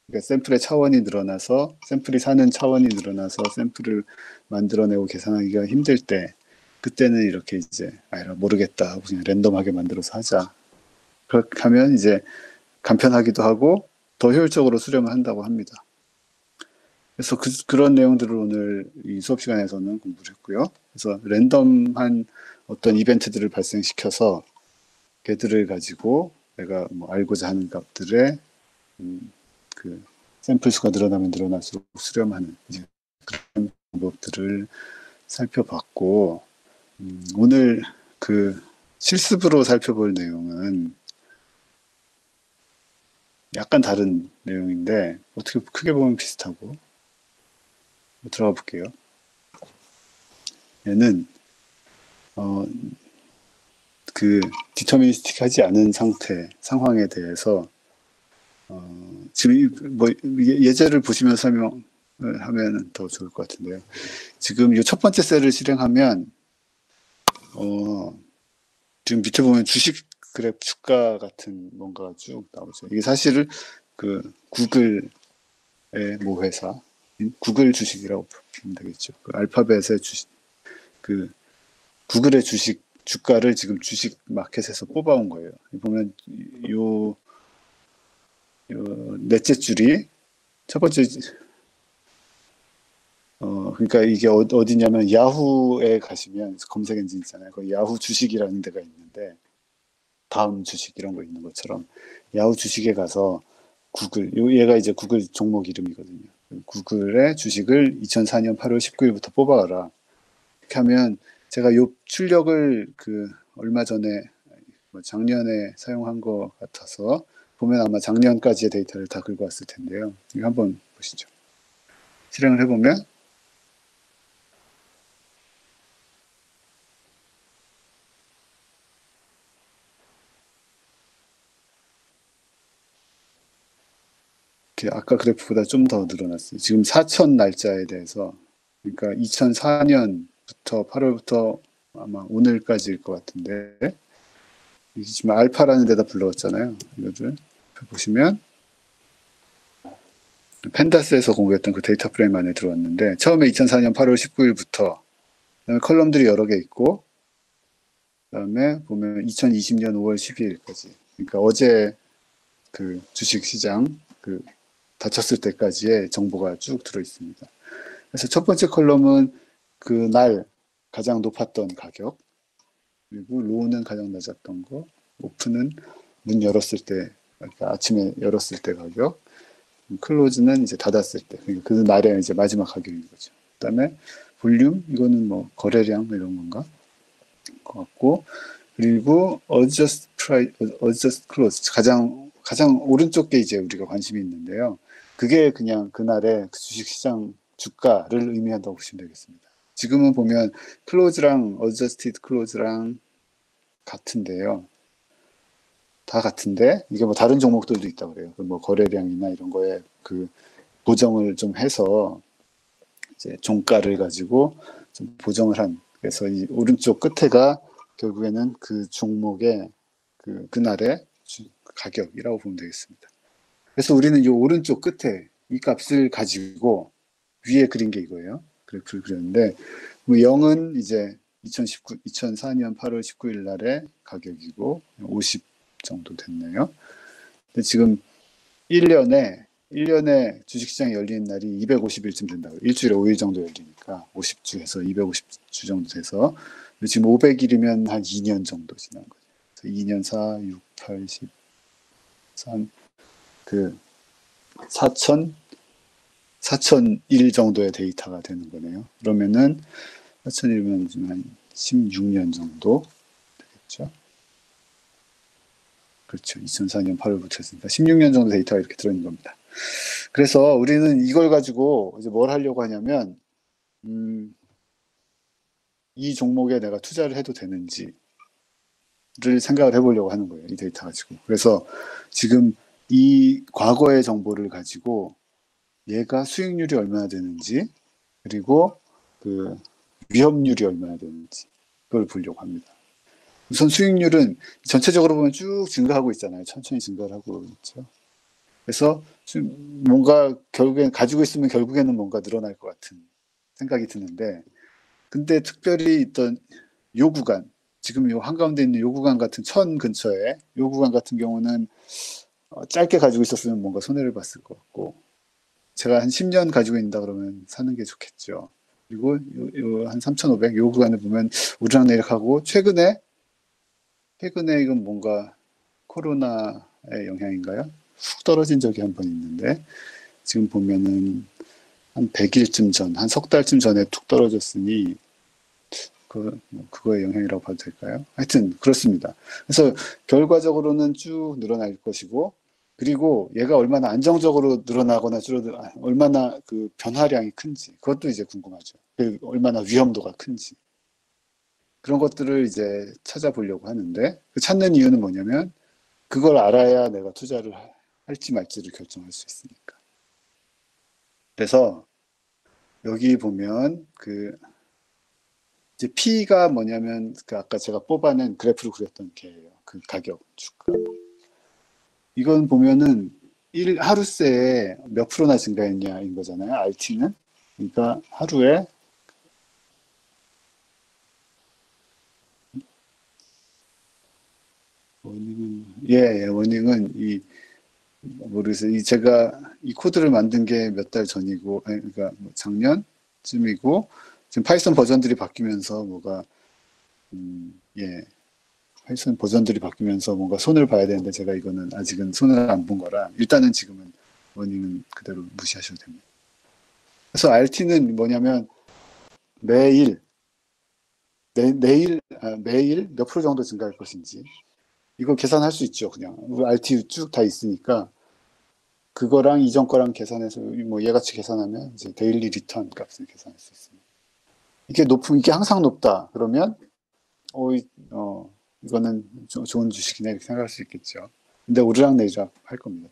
그러니까 샘플의 차원이 늘어나서 샘플이 사는 차원이 늘어나서 샘플을 만들어내고 계산하기가 힘들 때 그때는 이렇게 이제 모르겠다 하고 그냥 랜덤하게 만들어서 하자. 그렇게 하면 이제 간편하기도 하고 더 효율적으로 수렴을 한다고 합니다. 그래서 그런 내용들을 오늘 이 수업 시간에서는 공부를 했고요. 그래서 랜덤한 어떤 이벤트들을 발생시켜서 걔들을 가지고 내가 뭐 알고자 하는 값들의 그 샘플 수가 늘어나면 늘어날수록 수렴하는 이제 그런 방법들을 살펴봤고 오늘 그 실습으로 살펴볼 내용은 약간 다른 내용인데 어떻게 크게 보면 비슷하고 들어가 볼게요. 얘는 그 디터미니스틱 하지 않은 상황에 대해서 지금 뭐 예제를 보시면서 설명을 하면 더 좋을 것 같은데요. 지금 이 첫 번째 셀을 실행하면 지금 밑에 보면 주식 그래프 주가 같은 뭔가가 쭉 나오죠. 이게 사실은 그 구글의 모 회사, 구글 주식이라고 보면 되겠죠. 그 알파벳의 주식, 그 구글의 주식 주가를 지금 주식 마켓에서 뽑아온 거예요. 보면 요, 요 넷째 줄이 첫 번째 그러니까 이게 어디냐면 야후에 가시면 검색 엔진 있잖아요. 그 야후 주식이라는 데가 있는데 다음 주식 이런 거 있는 것처럼 야후 주식에 가서 구글, 얘가 이제 구글 종목 이름이거든요. 구글의 주식을 2004년 8월 19일부터 뽑아가라. 이렇게 하면 제가 요 출력을 그 얼마 전에 뭐 작년에 사용한 것 같아서 보면 아마 작년까지의 데이터를 다 긁어 왔을 텐데요. 이거 한번 보시죠. 실행을 해보면 아까 그래프보다 좀 더 늘어났어요. 지금 4천 날짜에 대해서 그러니까 2004년부터 8월부터 아마 오늘까지일 것 같은데 이게 지금 알파라는 데다 불러왔잖아요. 이거를 보시면 펜다스에서 공개했던 그 데이터 프레임 안에 들어왔는데 처음에 2004년 8월 19일부터 그다음에 컬럼들이 여러 개 있고 그다음에 보면 2020년 5월 12일까지 그러니까 어제 그 주식시장 그 닫혔을 때까지의 정보가 쭉 들어 있습니다. 그래서 첫 번째 컬럼은 그날 가장 높았던 가격, 그리고 로우는 가장 낮았던 거, 오픈은 문 열었을 때, 그러니까 아침에 열었을 때 가격, 클로즈는 이제 닫았을 때, 그러니까 그 날의 이제 마지막 가격인 거죠. 그다음에 볼륨, 이거는 뭐 거래량 이런 건가? 것 같고, 그리고 adjust price, adjust close 가장 오른쪽 게 이제 우리가 관심이 있는데요. 그게 그냥 그날의 주식시장 주가를 의미한다고 보시면 되겠습니다. 지금은 보면 클로즈랑 adjusted close랑 같은데요. 다 같은데 이게 뭐 다른 종목들도 있다고 그래요. 뭐 거래량이나 이런 거에 그 보정을 좀 해서 이제 종가를 가지고 좀 보정을 한 그래서 이 오른쪽 끝에가 결국에는 그 종목의 그날의 가격이라고 보면 되겠습니다. 그래서 우리는 이 오른쪽 끝에 이 값을 가지고 위에 그린 게 이거예요. 그래프를 그렸는데 0은 이제 2004년 8월 19일 날의 가격이고 50 정도 됐네요. 근데 지금 1년에 주식시장이 열리는 날이 250일쯤 된다고. 일주일에 5일 정도 열리니까 50주에서 250주 정도 돼서 지금 500일이면 한 2년 정도 지난 거죠. 그래서 2년 4, 6, 8, 10, 3, 그 4,001 정도의 데이터가 되는 거네요. 그러면은 4,001면 지금 한 16년 정도 되겠죠. 그렇죠. 2004년 8월부터 했으니까 16년 정도 데이터가 이렇게 들어있는 겁니다. 그래서 우리는 이걸 가지고 이제 뭘 하려고 하냐면, 이 종목에 내가 투자를 해도 되는지를 생각을 해보려고 하는 거예요. 이 데이터 가지고. 그래서 지금 이 과거의 정보를 가지고 얘가 수익률이 얼마나 되는지, 그리고 그 위험률이 얼마나 되는지, 그걸 보려고 합니다. 우선 수익률은 전체적으로 보면 쭉 증가하고 있잖아요. 천천히 증가를 하고 있죠. 그래서 뭔가 결국엔 가지고 있으면 결국에는 뭔가 늘어날 것 같은 생각이 드는데 근데 특별히 있던 요 구간 지금 요 한가운데 있는 요 구간 같은 천 근처에 요 구간 같은 경우는 짧게 가지고 있었으면 뭔가 손해를 봤을 것 같고 제가 한 10년 가지고 있다 그러면 사는 게 좋겠죠. 그리고 한 3,500 요 구간을 보면 오르락내리락하고 최근에 이건 뭔가 코로나의 영향인가요? 훅 떨어진 적이 한 번 있는데 지금 보면은 한 100일쯤 전, 한 석 달쯤 전에 툭 떨어졌으니 그거의 영향이라고 봐도 될까요? 하여튼 그렇습니다. 그래서 결과적으로는 쭉 늘어날 것이고 그리고 얘가 얼마나 안정적으로 늘어나거나 얼마나 그 변화량이 큰지 그것도 이제 궁금하죠. 얼마나 위험도가 큰지 그런 것들을 이제 찾아보려고 하는데 그 찾는 이유는 뭐냐면 그걸 알아야 내가 투자를 할지 말지를 결정할 수 있으니까. 그래서 여기 보면 그 이제 P가 뭐냐면 그 아까 제가 뽑아낸 그래프로 그렸던 개예요. 그 가격 주가. 이건 보면은 하루새에 몇 프로나 증가했냐인 거잖아요. RT는. 그러니까 하루에 워닝은 모르겠어요. 제가 이 코드를 만든 게 몇 달 전이고, 그러니까 뭐 작년쯤이고, 지금 파이썬 버전들이 바뀌면서 예, 파이썬 버전들이 바뀌면서 뭔가 손을 봐야 되는데 제가 이거는 아직은 손을 안 본 거라 일단은 지금은 워닝은 그대로 무시하셔도 됩니다. 그래서 RT는 뭐냐면 매일 매일 몇 프로 정도 증가할 것인지 이거 계산할 수 있죠. 그냥 RT 쭉 다 있으니까 그거랑 이전 거랑 계산해서 뭐 얘같이 계산하면 이제 데일리 리턴 값을 계산할 수 있습니다. 이게 항상 높다. 그러면 이거는 좋은 주식이네 이렇게 생각할 수 있겠죠. 근데 오르락내리락 할 겁니다.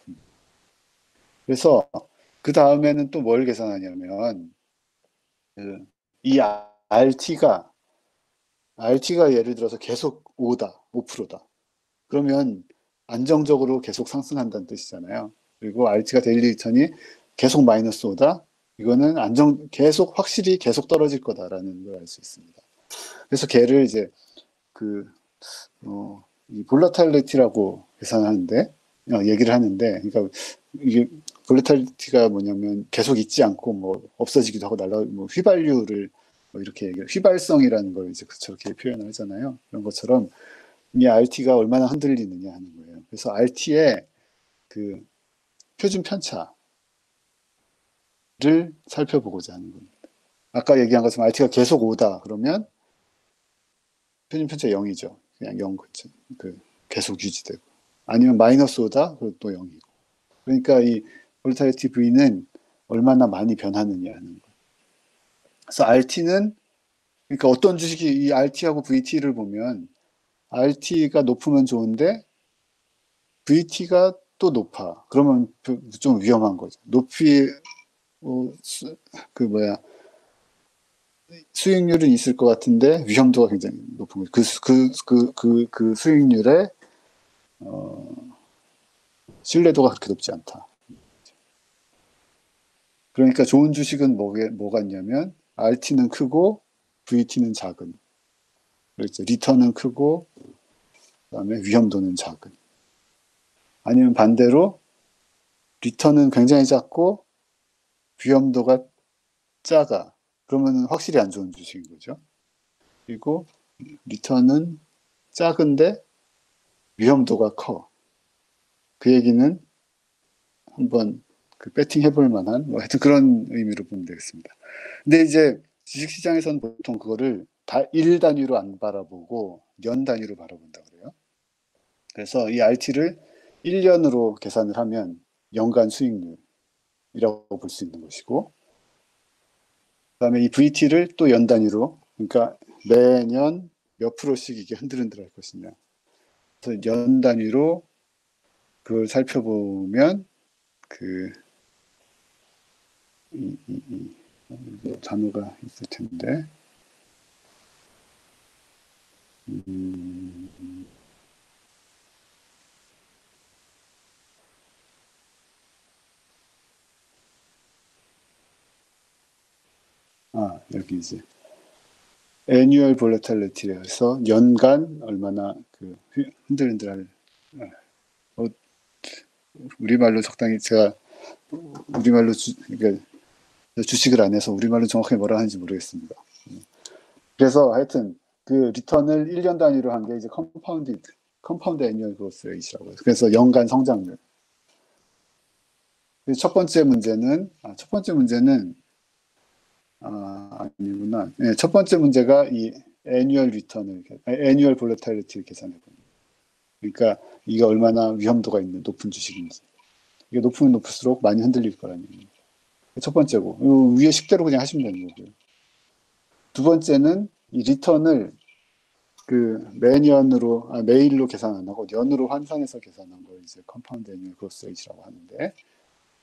그래서 그 다음에는 또 뭘 계산하냐면 이 RT가 예를 들어서 계속 5%다. 그러면 안정적으로 계속 상승한다는 뜻이잖아요. 그리고 RT가 데일리 리턴이 계속 마이너스 5다. 이거는 계속 확실히 계속 떨어질 거다라는 걸 알 수 있습니다. 그래서 걔를 이제 이 볼라탈리티라고 계산하는데 얘기를 하는데, 그러니까 이게 볼라탈리티가 뭐냐면 계속 있지 않고 뭐 없어지기도 하고 뭐 휘발유를 뭐 이렇게 휘발성이라는 걸 이제 저렇게 표현을 하잖아요. 그런 것처럼 이 RT가 얼마나 흔들리느냐 하는 거예요. 그래서 RT의 그 표준 편차를 살펴보고자 하는 겁니다. 아까 얘기한 것처럼 RT가 계속 5다 그러면 표준 편차 0이죠. 그냥 0 계속 유지되고. 아니면 마이너스 5다 그럼 또 0이고. 그러니까 이 볼타리티 V는 얼마나 많이 변하느냐 하는 거. 그래서 RT는 그러니까 어떤 주식이 이 RT하고 VT를 보면 RT가 높으면 좋은데 VT가 또 높아. 그러면 좀 위험한 거죠. 수익률은 있을 것 같은데 위험도가 굉장히 높은 거죠. 그 수익률의 신뢰도가 그렇게 높지 않다. 그러니까 좋은 주식은 뭐가 있냐면 RT는 크고 VT는 작은. 그렇죠. 리턴은 크고 그다음에 위험도는 작은. 아니면 반대로 리턴은 굉장히 작고 위험도가 작아. 그러면 확실히 안 좋은 주식인 거죠. 그리고 리턴은 작은데 위험도가 커. 그 얘기는 한번 배팅 해볼 만한 뭐 하여튼 그런 의미로 보면 되겠습니다. 근데 이제 주식시장에서는 보통 그거를 다 일 단위로 안 바라보고 년 단위로 바라본다 그래요. 그래서 이 RT를 1년으로 계산을 하면 연간 수익률이라고 볼 수 있는 것이고, 그다음에 이 VT를 또 연 단위로, 그러니까 매년 몇 프로씩 이게 흔들흔들할 것이냐. 그래서 연 단위로 그걸 살펴보면 단어가 있을 텐데, 여기 이제 annual volatility에서 연간 얼마나 흔들흔들할, 우리말로 적당히 제가 우리말로 그러니까 주식을 안 해서 우리말로 정확하게 뭐라 하는지 모르겠습니다. 그래서 하여튼 그 리턴을 1년 단위로 한 게 이제 컴파운드 애니얼 그로스 레이트라고 해요. 그래서 연간 성장률. 첫 번째 문제는 아니구나. 네, 첫 번째 문제가 이 애니얼 볼러탈리티를 계산해 봅니다. 그러니까 이게 얼마나 위험도가 있는 높은 주식인지. 이게 높으면 높을수록 많이 흔들릴 거라는 얘기입니다. 첫 번째고 위에 10대로 그냥 하시면 되는 거고요. 두 번째는 이 리턴을 매일로 계산 안 하고 연으로 환산해서 계산한 걸 이제 컴파운드 애니얼 그로스 레이트라고 하는데,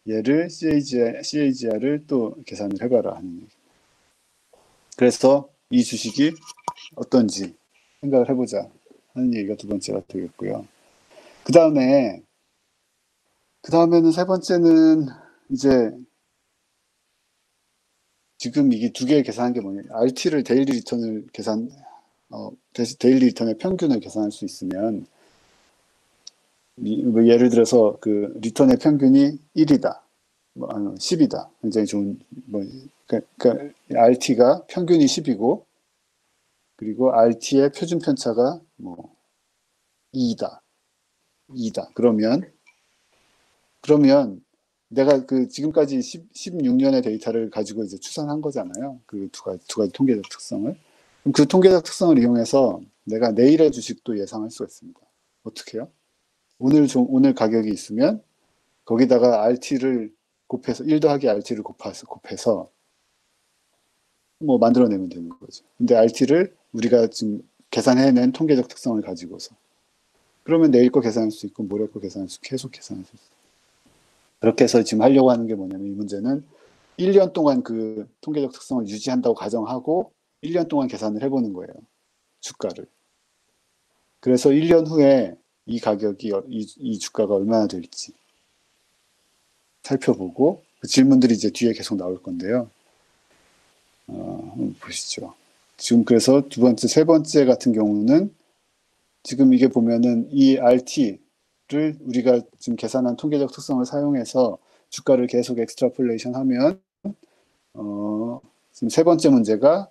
얘를 CAGR을 또 계산을 해봐라 하는 얘기. 그래서 이 주식이 어떤지 생각을 해보자 하는 얘기가 두 번째가 되겠고요. 그 다음에는 세 번째는 이제 지금 이게 두 개 계산한 게 뭐냐. RT를 데일리 리턴을 데일리 리턴의 평균을 계산할 수 있으면, 뭐 예를 들어서 그 리턴의 평균이 1이다. 10이다. 굉장히 좋은, 그러니까 RT가 평균이 10이고, 그리고 RT의 표준 편차가 뭐 2이다. 2다. 그러면 내가 그 지금까지 16년의 데이터를 가지고 이제 추산한 거잖아요. 그 두 가지 통계적 특성을. 그럼 그 통계적 특성을 이용해서 내가 내일의 주식도 예상할 수가 있습니다. 어떻게 해요? 오늘 가격이 있으면 거기다가 RT를 곱해서 1 더하기 RT를 곱해서 뭐 만들어내면 되는 거죠. 근데 RT를 우리가 지금 계산해낸 통계적 특성을 가지고서 그러면 내일 거 계산할 수 있고 모레 거 계산할 수 있고 계속 계산할 수 있어요. 그렇게 해서 지금 하려고 하는 게 뭐냐면 이 문제는 1년 동안 그 통계적 특성을 유지한다고 가정하고 1년 동안 계산을 해보는 거예요. 주가를. 그래서 1년 후에 이 가격이 이 주가가 얼마나 될지 살펴보고 그 질문들이 이제 뒤에 계속 나올 건데요. 한번 보시죠. 지금 그래서 세 번째 같은 경우는 지금 이게 보면은 이 RT를 우리가 지금 계산한 통계적 특성을 사용해서 주가를 계속 엑스트라폴레이션 하면 지금 세 번째 문제가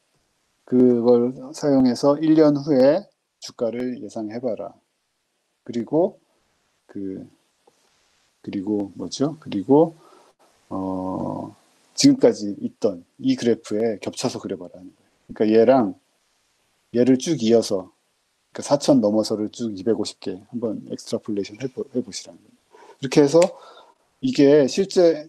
그걸 사용해서 1년 후에 주가를 예상해봐라. 그리고 뭐죠? 그리고 지금까지 있던 이 그래프에 겹쳐서 그려봐라는 거예요. 그러니까 얘를 쭉 이어서 그러니까 4천 넘어서를 쭉 250개 한번 엑스트라폴레이션 해보시라는 거예요. 이렇게 해서 이게 실제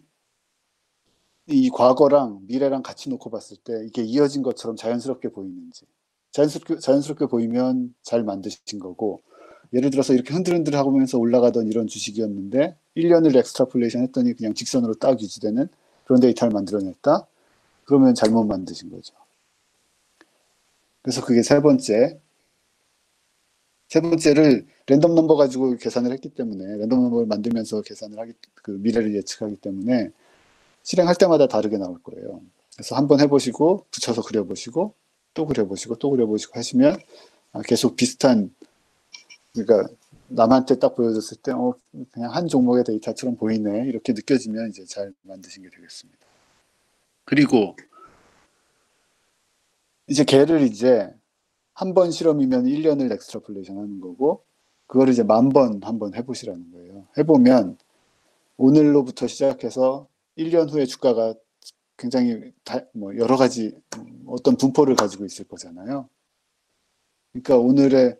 이 과거랑 미래랑 같이 놓고 봤을 때 이게 이어진 것처럼 자연스럽게 보이는지 자연스럽게 보이면 잘 만드신 거고 예를 들어서 이렇게 흔들흔들 하면서 올라가던 이런 주식이었는데 1년을 엑스트라폴레이션 했더니 그냥 직선으로 딱 유지되는 그런 데이터를 만들어냈다? 그러면 잘못 만드신 거죠. 그래서 그게 세 번째를 랜덤 넘버 가지고 계산을 했기 때문에 랜덤 넘버를 만들면서 그 미래를 예측하기 때문에 실행할 때마다 다르게 나올 거예요. 그래서 한번 해보시고 붙여서 그려보시고 또 그려보시고 또 그려보시고 하시면 계속 비슷한 그러니까 남한테 딱 보여줬을 때 그냥 한 종목의 데이터처럼 보이네 이렇게 느껴지면 이제 잘 만드신 게 되겠습니다. 그리고 이제 걔를 이제 한 번 실험이면 1년을 엑스트라폴레이션 하는 거고 그걸 이제 10,000번 한번 해보시라는 거예요. 해보면 오늘로부터 시작해서 1년 후에 주가가 굉장히 뭐 여러 가지 어떤 분포를 가지고 있을 거잖아요. 그러니까 오늘의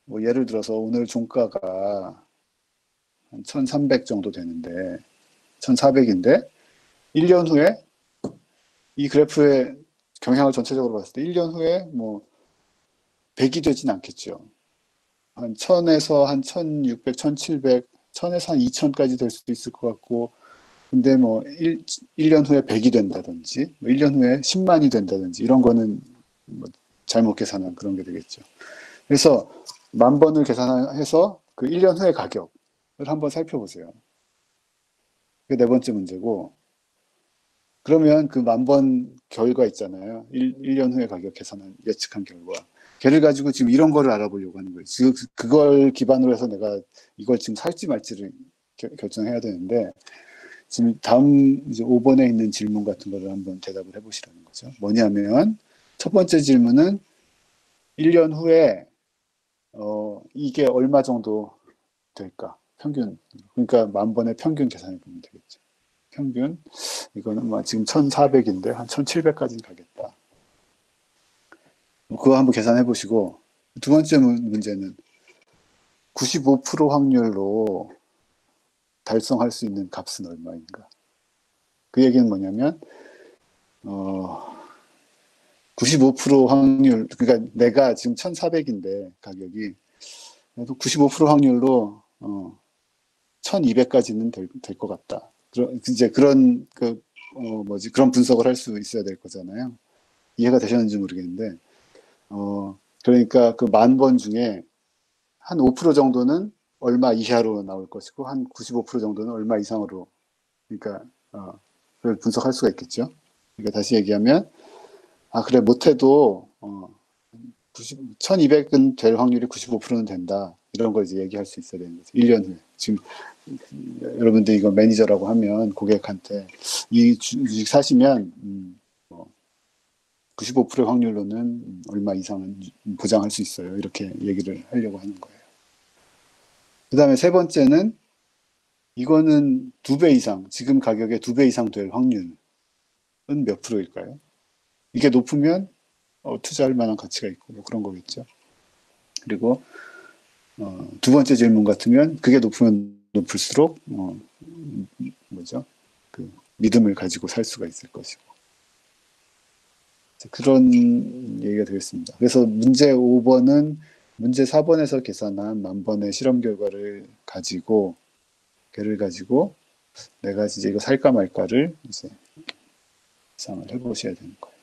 뭐 예를 들어서 오늘 종가가 한 1,300 정도 되는데 1,400인데 1년 후에 이 그래프의 경향을 전체적으로 봤을 때 1년 후에 뭐 100이 되진 않겠죠. 한 1000에서 한 1600, 1700, 1000에서 한 2000까지 될 수도 있을 것 같고 근데 뭐 1년 후에 100이 된다든지 뭐 1년 후에 10만이 된다든지 이런 거는 뭐 잘못 계산한 그런 게 되겠죠. 그래서 10,000번을 계산해서 그 1년 후의 가격을 한번 살펴보세요. 그게 네 번째 문제고 그러면 그 10,000번 결과 있잖아요. 1년 후의 가격 계산한 예측한 결과. 걔를 가지고 지금 이런 거를 알아보려고 하는 거예요. 지금 그걸 기반으로 해서 내가 이걸 지금 살지 말지를 결정해야 되는데 지금 다음 이제 5번에 있는 질문 같은 거를 한번 대답을 해보시라는 거죠. 뭐냐면 첫 번째 질문은 1년 후에 이게 얼마 정도 될까? 평균. 그러니까 10,000번의 평균 계산해 보면 되겠죠. 평균. 이거는 뭐 지금 1,400인데 한 1,700까지는 가겠다. 그거 한번 계산해 보시고 두 번째 문제는 95% 확률로 달성할 수 있는 값은 얼마인가? 그 얘기는 뭐냐면 95% 확률 그러니까 내가 지금 1,400인데 가격이 그래도 95% 확률로 1,200까지는 될 것 같다. 이제 그런 그런 분석을 할 수 있어야 될 거잖아요. 이해가 되셨는지 모르겠는데 그러니까 그 10,000번 중에 한 5% 정도는 얼마 이하로 나올 것이고, 한 95% 정도는 얼마 이상으로, 그러니까, 그걸 분석할 수가 있겠죠. 그러니까 다시 얘기하면, 그래, 못해도, 1200은 될 확률이 95%는 된다. 이런 걸 이제 얘기할 수 있어야 되는 거죠. 1년 후에. 지금, 여러분들 이거 매니저라고 하면 고객한테 이 주식 사시면, 95%의 확률로는 얼마 이상은 보장할 수 있어요. 이렇게 얘기를 하려고 하는 거예요. 그 다음에 세 번째는 이거는 2배 이상, 지금 가격의 2배 이상 될 확률은 몇 프로일까요? 이게 높으면 투자할 만한 가치가 있고 뭐 그런 거겠죠. 그리고 두 번째 질문 같으면 그게 높으면 높을수록 뭐죠? 그 믿음을 가지고 살 수가 있을 것이고 그런 얘기가 되겠습니다. 그래서 문제 5번은 문제 4번에서 계산한 10,000번의 실험 결과를 가지고 걔를 가지고 내가 이제 이거 살까 말까를 이제 예상을 해보셔야 되는 거예요.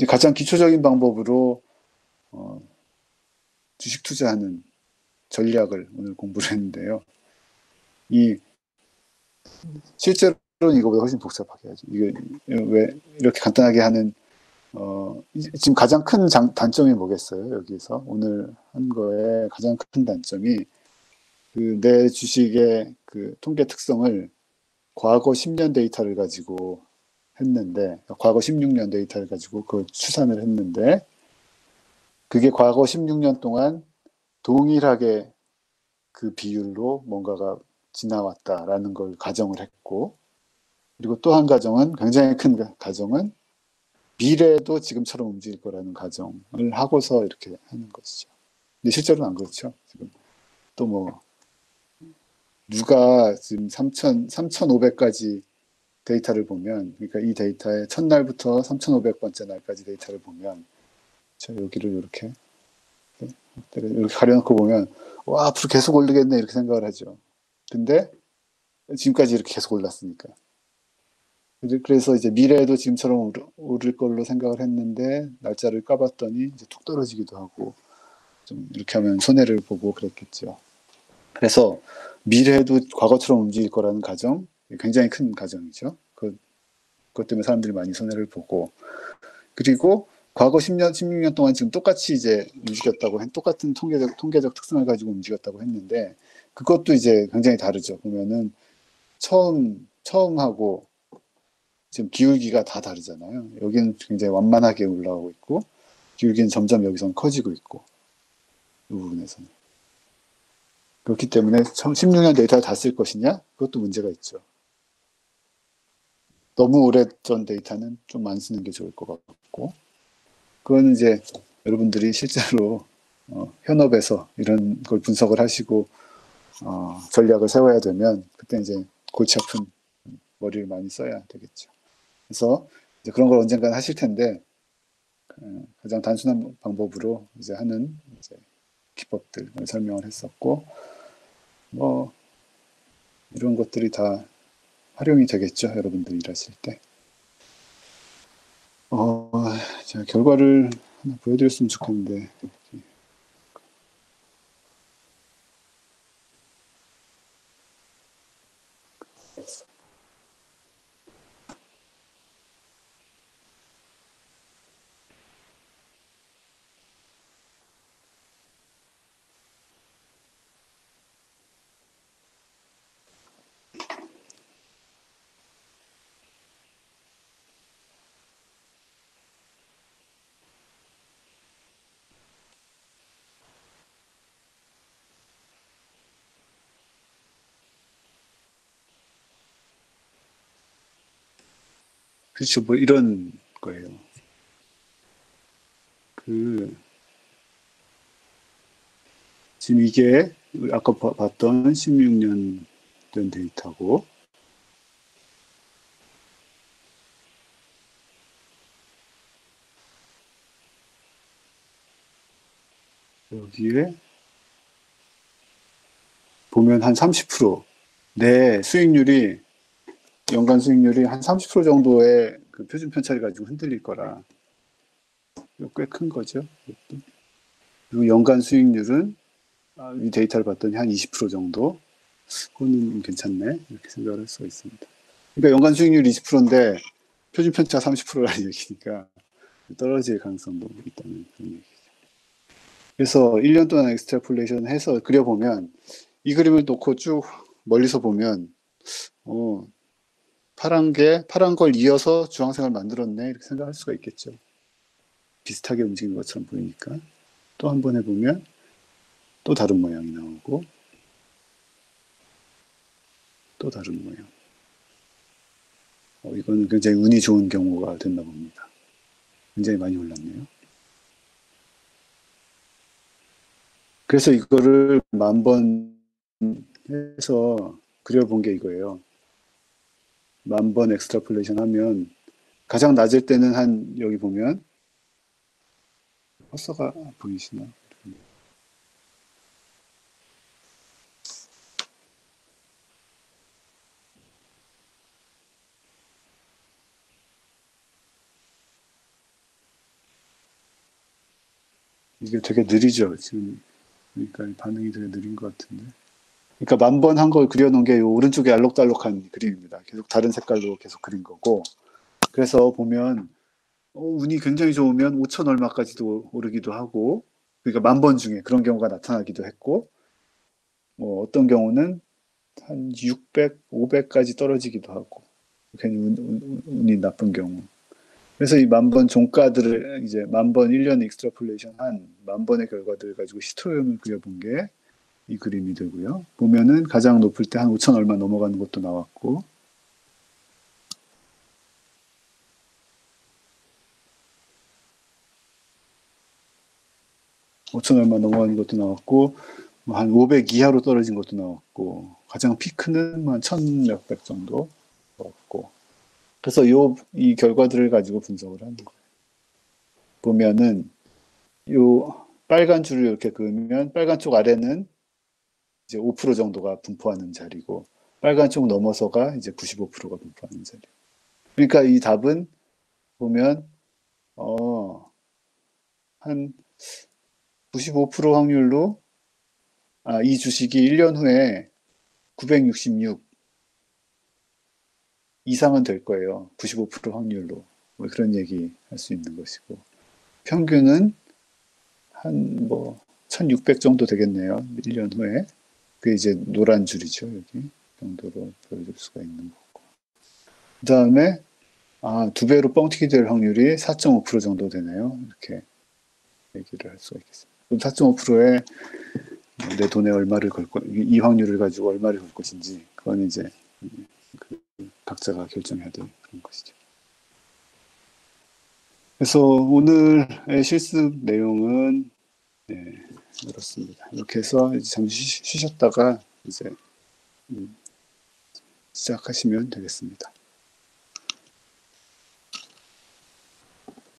가장 기초적인 방법으로 주식 투자하는 전략을 오늘 공부를 했는데요. 실제로는 이거보다 훨씬 복잡하게 하죠. 이게 왜 이렇게 간단하게 하는 지금 가장 큰 단점이 뭐겠어요? 여기서 오늘 한 거에 가장 큰 단점이 그 내 주식의 그 통계 특성을 과거 10년 데이터를 가지고 했는데, 과거 16년 데이터를 가지고 그걸 추산을 했는데, 그게 과거 16년 동안 동일하게 그 비율로 뭔가가 지나왔다라는 걸 가정을 했고, 그리고 또 한 가정은, 굉장히 큰 가정은 미래에도 지금처럼 움직일 거라는 가정을 하고서 이렇게 하는 것이죠. 근데 실제로는 안 그렇죠. 지금 또 뭐, 누가 지금 3,500까지 데이터를 보면, 그러니까 이 데이터의 첫날부터 3,500번째 날까지 데이터를 보면, 저 여기를 이렇게 가려놓고 보면, 와, 앞으로 계속 오르겠네, 이렇게 생각을 하죠. 근데 지금까지 이렇게 계속 올랐으니까. 그래서 이제 미래에도 지금처럼 오를 걸로 생각을 했는데, 날짜를 까봤더니 이제 툭 떨어지기도 하고, 좀 이렇게 하면 손해를 보고 그랬겠죠. 그래서 미래에도 과거처럼 움직일 거라는 가정, 굉장히 큰 가정이죠. 그것 때문에 사람들이 많이 손해를 보고, 그리고 과거 10년, 16년 동안 지금 똑같이 이제 움직였다고, 똑같은 통계적 특성을 가지고 움직였다고 했는데, 그것도 이제 굉장히 다르죠. 보면은 처음하고 지금 기울기가 다 다르잖아요. 여기는 굉장히 완만하게 올라가고 있고, 기울기는 점점 여기서는 커지고 있고, 이 부분에서는. 그렇기 때문에 16년 데이터를 다 쓸 것이냐? 그것도 문제가 있죠. 너무 오래전 데이터는 좀 안 쓰는 게 좋을 것 같고, 그거는 이제 여러분들이 실제로 현업에서 이런 걸 분석을 하시고 전략을 세워야 되면 그때 이제 골치 아픈 머리를 많이 써야 되겠죠. 그래서 이제 그런 걸 언젠간 하실 텐데 가장 단순한 방법으로 이제 하는 이제 기법들을 설명을 했었고 뭐 이런 것들이 다 활용이 되겠죠. 여러분들 일하실 때. 제가 결과를 하나 보여드렸으면 좋겠는데 그렇죠. 뭐 이런 거예요. 지금 이게 아까 봤던 16년 된 데이터고 여기에 보면 한 30%내 수익률이 연간 수익률이 한 30% 정도의 그 그 표준 편차를 가지고 흔들릴 거라. 꽤 큰 거죠. 그리고 연간 수익률은 이 데이터를 봤더니 한 20% 정도. 그거는 괜찮네. 이렇게 생각을 할 수가 있습니다. 그러니까 연간 수익률 20%인데 표준 편차 30%라는 얘기니까 떨어질 가능성도 있다는 그런 얘기죠. 그래서 1년 동안 엑스트라폴레이션 해서 그려보면 이 그림을 놓고 쭉 멀리서 보면 파란 걸 이어서 주황색을 만들었네 이렇게 생각할 수가 있겠죠. 비슷하게 움직이는 것처럼 보이니까. 또 한 번 해보면 또 다른 모양이 나오고 또 다른 모양. 이거는 굉장히 운이 좋은 경우가 됐나 봅니다. 굉장히 많이 올랐네요. 그래서 이거를 10,000번 해서 그려본 게 이거예요. 10,000번 엑스트라폴레이션 하면 가장 낮을 때는 한 여기 보면 커서가 보이시나? 이게 되게 느리죠, 지금. 그러니까 반응이 되게 느린 것 같은데. 그러니까 10,000번 한 걸 그려놓은 게 오른쪽에 알록달록한 그림입니다. 계속 다른 색깔로 계속 그린 거고. 그래서 보면 운이 굉장히 좋으면 5천 얼마까지도 오르기도 하고, 그러니까 10,000번 중에 그런 경우가 나타나기도 했고, 어떤 경우는 한 600, 500까지 떨어지기도 하고, 괜히 운이 나쁜 경우. 그래서 이 10,000번 종가들을 이제 10,000번 1년 익스트라폴레이션 한 10,000번의 결과들을 가지고 히스토그램을 그려본 게 이 그림이 되고요. 보면은 가장 높을 때 한 5천 얼마 넘어가는 것도 나왔고, 5천 얼마 넘어가는 것도 나왔고, 한 500 이하로 떨어진 것도 나왔고, 가장 피크는 한 1,000몇백 정도 나왔고, 그래서 이 결과들을 가지고 분석을 하는 거예요. 보면은 요 빨간 줄을 이렇게 그으면 빨간 쪽 아래는 이제 5% 정도가 분포하는 자리고, 빨간 쪽 넘어서가 이제 95%가 분포하는 자리. 그러니까 이 답은 보면 한 95% 확률로 이 주식이 1년 후에 966 이상은 될 거예요. 95% 확률로. 뭐 그런 얘기 할 수 있는 것이고. 평균은 한 1600 정도 되겠네요. 1년 후에. 그게 이제 노란 줄이죠. 여기 정도로 보여줄 수가 있는 거고. 그 다음에 2배로 뻥튀기 될 확률이 4.5% 정도 되네요. 이렇게 얘기를 할 수가 있겠습니다. 그럼 4.5%에 내 돈에 얼마를 이 확률을 가지고 얼마를 걸 것인지, 그건 이제 각자가 결정해야 될 그런 것이죠. 그래서 오늘의 실습 내용은 그렇습니다. 이렇게 해서 잠시 쉬셨다가 이제 시작하시면 되겠습니다.